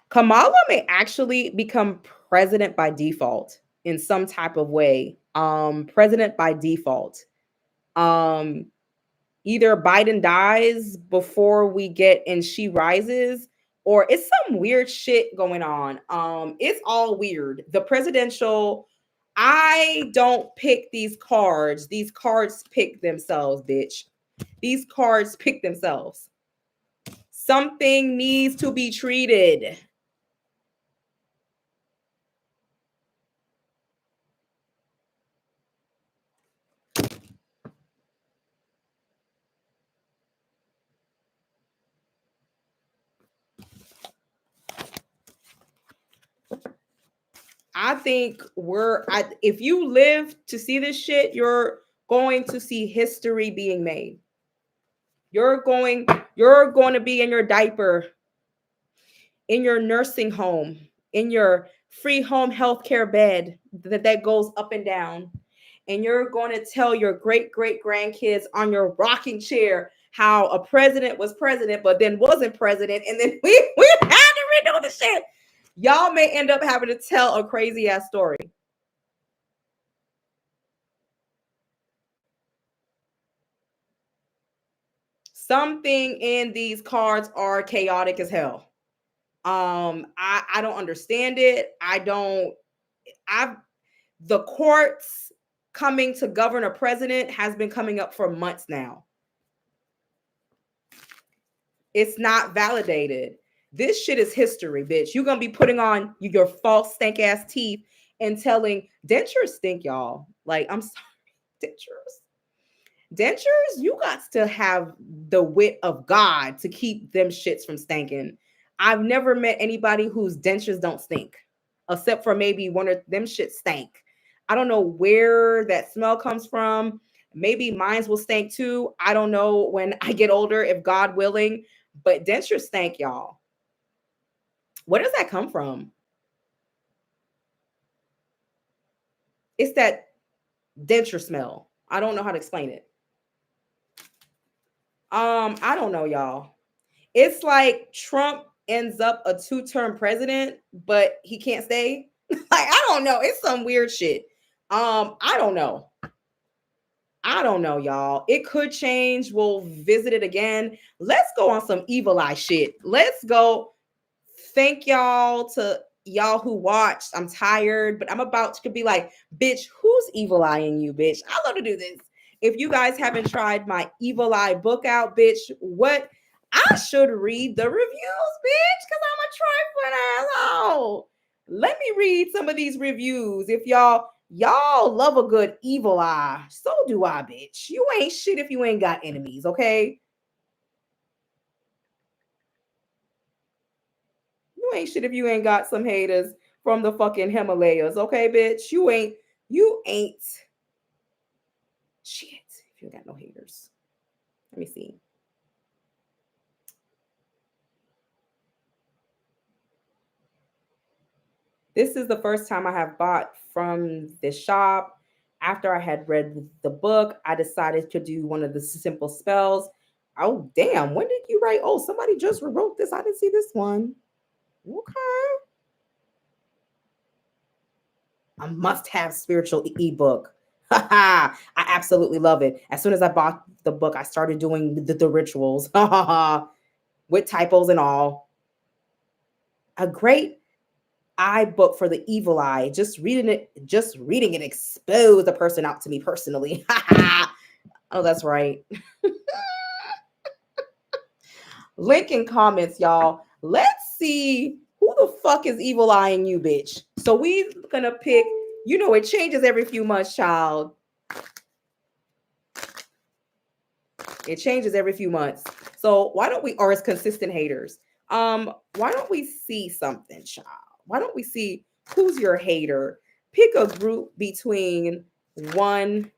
Speaker 1: Kamala may actually become president by default in some type of way. President by default. Either Biden dies before we get and she rises, or it's some weird shit going on. It's all weird. The presidential, I don't pick these cards. These cards pick themselves, bitch. These cards pick themselves. Something needs to be treated. I think if you live to see this shit, you're going to see history being made. You're going to be in your diaper, in your nursing home, in your free home healthcare bed that goes up and down. And you're going to tell your great grandkids on your rocking chair how a president was president, but then wasn't president. And then we had to redo the shit. Y'all may end up having to tell a crazy ass story. Something in these cards are chaotic as hell. I don't understand it. The courts coming to govern a president has been coming up for months now. It's not validated. This shit is history, bitch. You're going to be putting on your false stank ass teeth and telling dentures stink, y'all. Like, I'm sorry, dentures, you got to have the wit of God to keep them shits from stinking. I've never met anybody whose dentures don't stink, except for maybe one of them shit stank. I don't know where that smell comes from. Maybe mines will stink too. I don't know when I get older, if God willing, but dentures stank, y'all. Where does that come from? It's that denture smell. I don't know how to explain it. I don't know, y'all. It's like Trump ends up a 2-term president, but he can't stay. Like, I don't know. It's some weird shit. I don't know. Y'all. It could change. We'll visit it again. Let's go on some evil eye shit. Let's go. Thank y'all to y'all who watched. I'm tired, but I'm about to be like, bitch, who's evil eyeing you, bitch? I love to do this. If you guys haven't tried my Evil Eye book out, bitch, what I should read the reviews, bitch, because I'm a trifling asshole. Let me read some of these reviews. If y'all love a good evil eye, so do I, bitch. You ain't shit if you ain't got enemies, okay? You ain't shit if you ain't got some haters from the fucking Himalayas, okay, bitch? You ain't shit if you got no haters. Let me see. This is the first time I have bought from this shop. After I had read the book, I decided to do one of the simple spells. Oh, damn. When did you write? Oh, somebody just wrote this. I didn't see this one. Okay. A must have spiritual ebook. I absolutely love it. As soon as I bought the book, I started doing the rituals with typos and all. A great eye book for the evil eye. Just reading it exposed the person out to me personally. Oh, that's right. Link in comments, y'all. Let's see who the fuck is evil eyeing you, bitch. So we gonna pick, it changes every few months, child. It changes every few months. So why don't we, or as consistent haters? Why don't we see something, child? Why don't we see who's your hater? Pick a group between one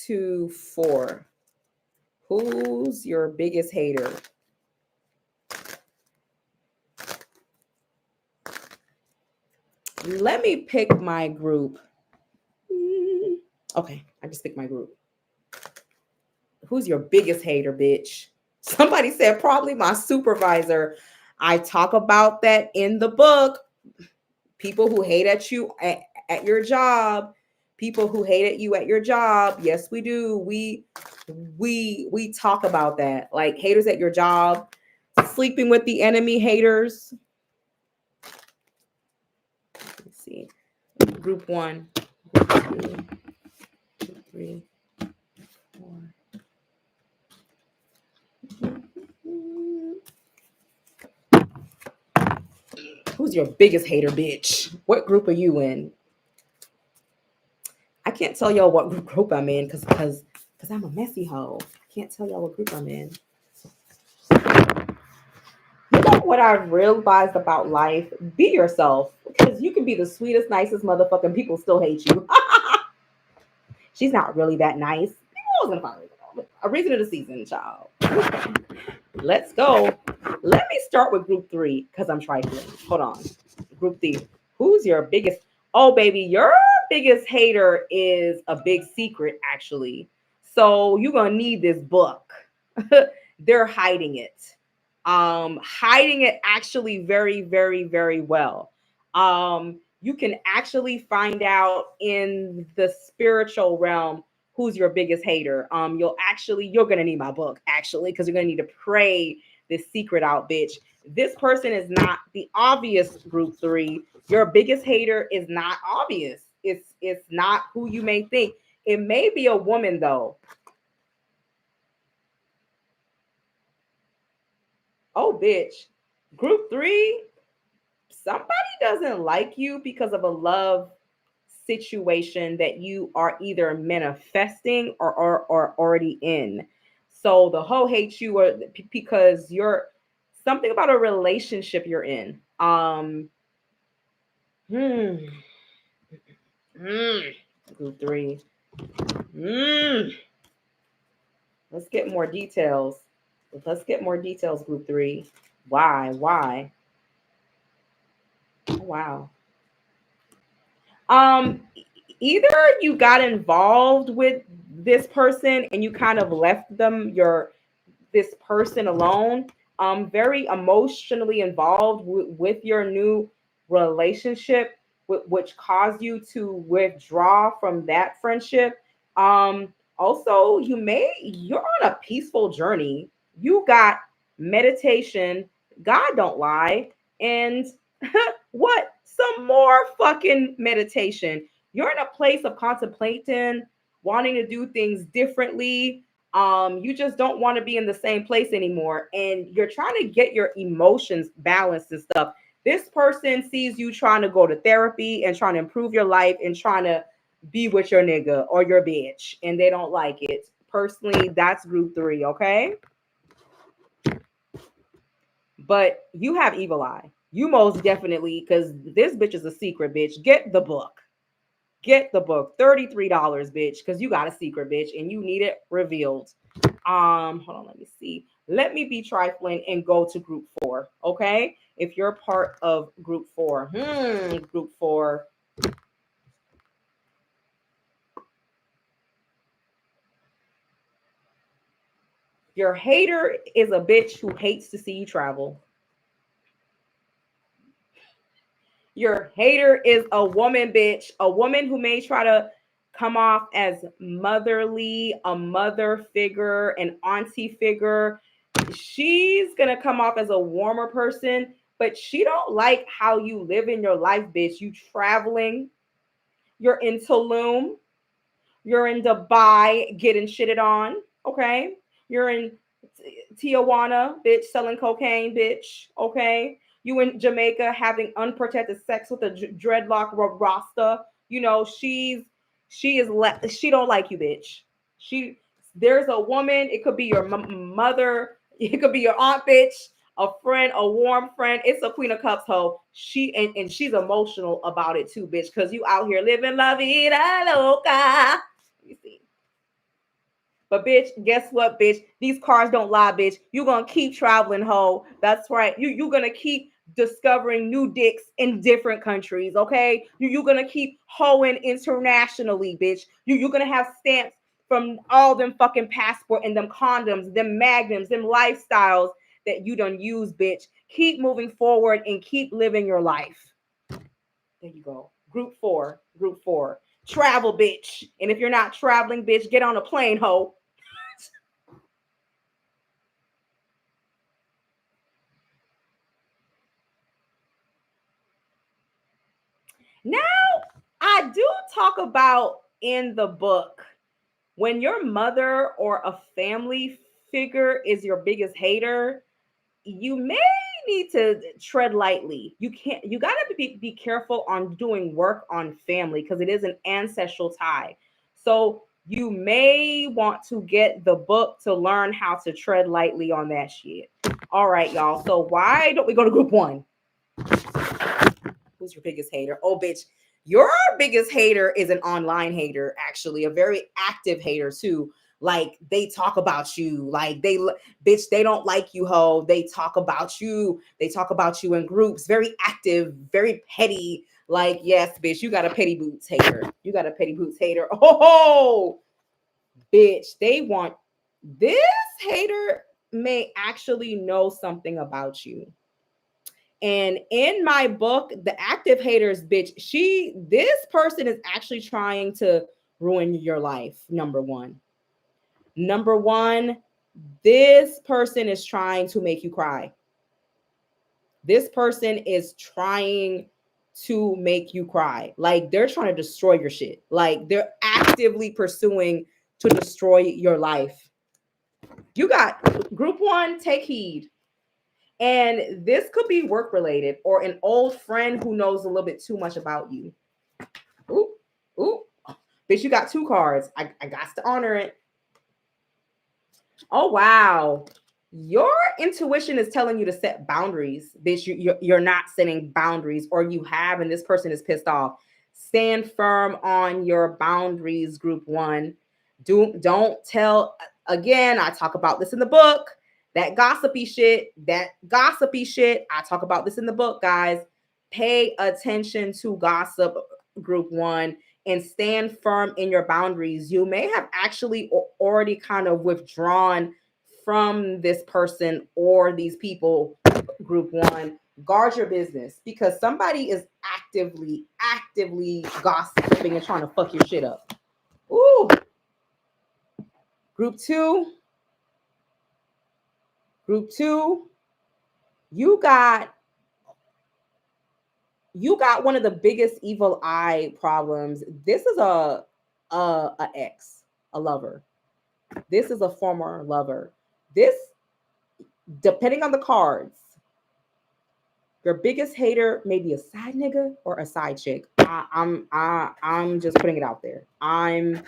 Speaker 1: to 4. Who's your biggest hater? Let me pick my group. Okay, I just picked my group. Who's your biggest hater, bitch? Somebody said probably my supervisor. I talk about that in the book. People who hate at you at your job. People who hate at you at your job. Yes, we do. We talk about that. Like haters at your job, sleeping with the enemy haters. Let's see. Group 1, group 2, group 3, 4. Who's your biggest hater, bitch? What group are you in? I can't tell y'all what group I'm in because I'm a messy hoe. I can't tell y'all what group I'm in. You know what I've realized about life? Be yourself. Because you can be the sweetest, nicest motherfucking people still hate you. She's not really that nice. People always gonna find a reason of the season, child. Let's go. Let me start with group 3 because I'm trifling. Hold on. Group 3. Who's your biggest? Oh, baby, your biggest hater is a big secret, actually. So you're gonna need this book. They're hiding it. Hiding it actually very, very, very well. You can actually find out in the spiritual realm who's your biggest hater. You're gonna need my book actually because you're gonna need to pray this secret out, bitch. This person is not the obvious group 3. Your biggest hater is not obvious. It's not who you may think. It may be a woman though. Oh, bitch. Group 3, somebody doesn't like you because of a love situation that you are either manifesting or already in. So the hoe hates you because you're something about a relationship you're in. Hmm. Group 3. Let's get more details. Group 3. Why? Why? Oh, wow. Either you got involved with this person and you kind of left this person alone, very emotionally involved with your new relationship, which caused you to withdraw from that friendship. Also, you're on a peaceful journey. You got meditation, God don't lie, and what some more fucking meditation. You're in a place of contemplating, wanting to do things differently. You just don't want to be in the same place anymore, and you're trying to get your emotions balanced and stuff. This person sees you trying to go to therapy and trying to improve your life and trying to be with your nigga or your bitch, and they don't like it. Personally, that's group 3, okay? But you have evil eye. You most definitely, because this bitch is a secret bitch. Get the book. Get the book. $33, bitch, because you got a secret, bitch, and you need it revealed. Hold on, let me see. Let me be trifling and go to group 4. Okay. If you're part of group 4. Group 4. Your hater is a bitch who hates to see you travel. Your hater is a woman, bitch. A woman who may try to come off as motherly, a mother figure, an auntie figure. She's gonna come off as a warmer person, but she don't like how you live in your life, bitch. You traveling, you're in Tulum, you're in Dubai getting shitted on, okay? You're in Tijuana, bitch, selling cocaine, bitch, okay? You in Jamaica having unprotected sex with a dreadlock Rasta. You know, she don't like you, bitch. There's a woman, it could be your mother, it could be your aunt, bitch, a friend, a warm friend. It's a Queen of Cups hoe. And she's emotional about it too, bitch, because you out here living la vida loca. You see. But bitch, guess what, bitch? These cars don't lie, bitch. You're gonna keep traveling, ho. That's right. You're gonna keep discovering new dicks in different countries, okay? You're gonna keep hoeing internationally, bitch. You're gonna have stamps from all them fucking passport and them condoms, them magnums, them lifestyles that you done use, bitch. Keep moving forward and keep living your life. There you go. Group 4. Group 4. Travel, bitch. And if you're not traveling, bitch, get on a plane, ho. Now, I do talk about in the book when your mother or a family figure is your biggest hater, you may need to tread lightly. You got to be careful on doing work on family because it is an ancestral tie. So you may want to get the book to learn how to tread lightly on that shit. All right, y'all. So why don't we go to group 1? Who's your biggest hater? Oh, bitch. Your biggest hater is an online hater, actually, a very active hater, too. Like, they talk about you. Like, bitch, they don't like you, ho. They talk about you. They talk about you in groups. Very active, very petty. Like, yes, bitch, you got a petty boots hater. You got a petty boots hater. Oh, bitch, they want this hater may actually know something about you. And in my book, the active haters, bitch, this person is actually trying to ruin your life. Number one, this person is trying to make you cry. This person is trying to make you cry. Like they're trying to destroy your shit. Like they're actively pursuing to destroy your life. You got group 1, take heed. And this could be work related or an old friend who knows a little bit too much about you. Ooh, ooh. Bitch, you got 2 cards. I got to honor it. Oh, wow. Your intuition is telling you to set boundaries. Bitch, you're not setting boundaries, or you have, and this person is pissed off. Stand firm on your boundaries, group 1. Don't tell, again, I talk about this in the book. That gossipy shit, I talk about this in the book, guys. Pay attention to gossip, group 1, and stand firm in your boundaries. You may have actually already kind of withdrawn from this person or these people, group 1. Guard your business because somebody is actively gossiping and trying to fuck your shit up. Ooh. Group 2, you got you got one of the biggest evil eye problems. This is a ex, a lover. This is a former lover. This, depending on the cards, your biggest hater may be a side nigga or a side chick. I'm just putting it out there. I'm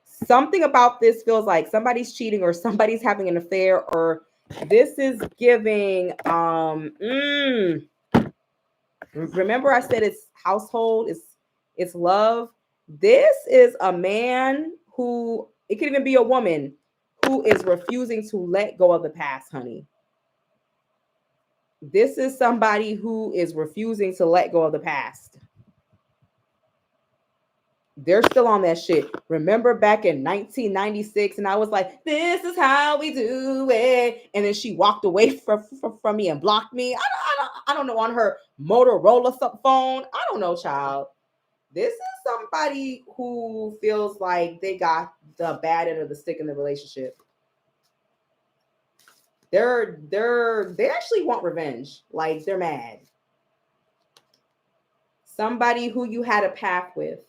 Speaker 1: something about this feels like somebody's cheating or somebody's having an affair, or this is giving remember I said it's household, it's love. This is a man who, it could even be a woman who is refusing to let go of the past, honey. This is somebody who is refusing to let go of the past. They're still on that shit. Remember back in 1996, and I was like, "This is how we do it," and then she walked away from me and blocked me. I don't know, on her Motorola phone. I don't know, child. This is somebody who feels like they got the bad end of the stick in the relationship. They actually want revenge. Like, they're mad. Somebody who you had a path with.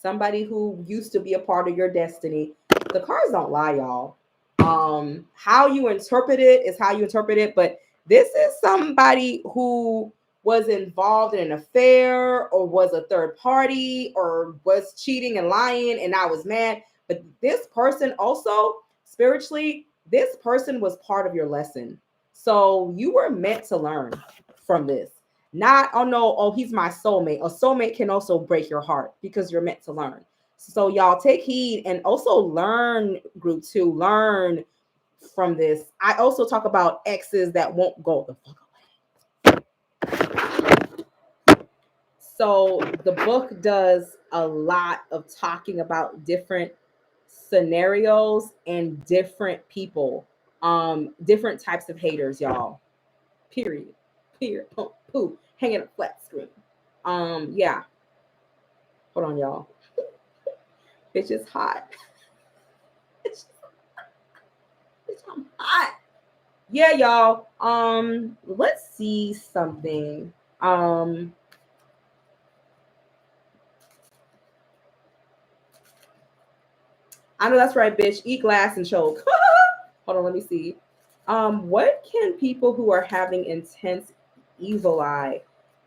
Speaker 1: Somebody who used to be a part of your destiny. The cards don't lie, y'all. How you interpret it is how you interpret it, but this is somebody who was involved in an affair or was a third party or was cheating and lying, and I was mad. But this person also, spiritually, this person was part of your lesson. So you were meant to learn from this. Not, oh no, oh, he's my soulmate. A soulmate can also break your heart because you're meant to learn. So y'all take heed and also learn, group 2, learn from this. I also talk about exes that won't go the fuck away. So the book does a lot of talking about different scenarios and different people, different types of haters, y'all. Period. Period. Poo. Hanging a flat screen. Yeah. Hold on, y'all. Bitch is hot. Bitch, I'm hot. Yeah, y'all. Let's see something. I know that's right, bitch. Eat glass and choke. Hold on, let me see. What can people who are having intense evil eye?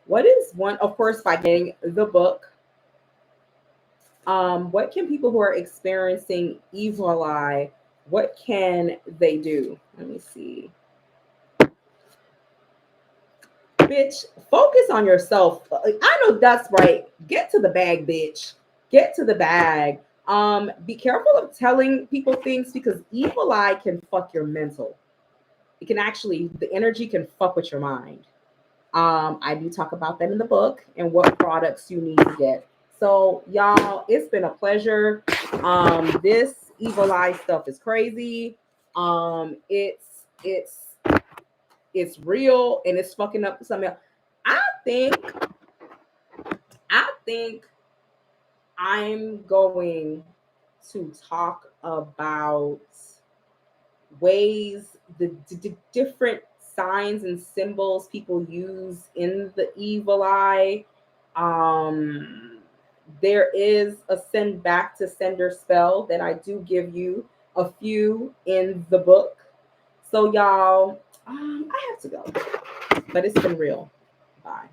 Speaker 1: What is one? Of course, by getting the book. What can people who are experiencing evil eye? What can they do? Let me see. Bitch, focus on yourself. I know that's right. Get to the bag, bitch. Get to the bag. Be careful of telling people things because evil eye can fuck your mental. It can actually, the energy can fuck with your mind. I do talk about that in the book and what products you need to get. So y'all, it's been a pleasure. This evil eye stuff is crazy. It's real and it's fucking up something else. I think I think I'm going to talk about ways, the different signs and symbols people use in the evil eye. There is a send back to sender spell that I do give you a few in the book. So y'all, I have to go, but it's been real. Bye.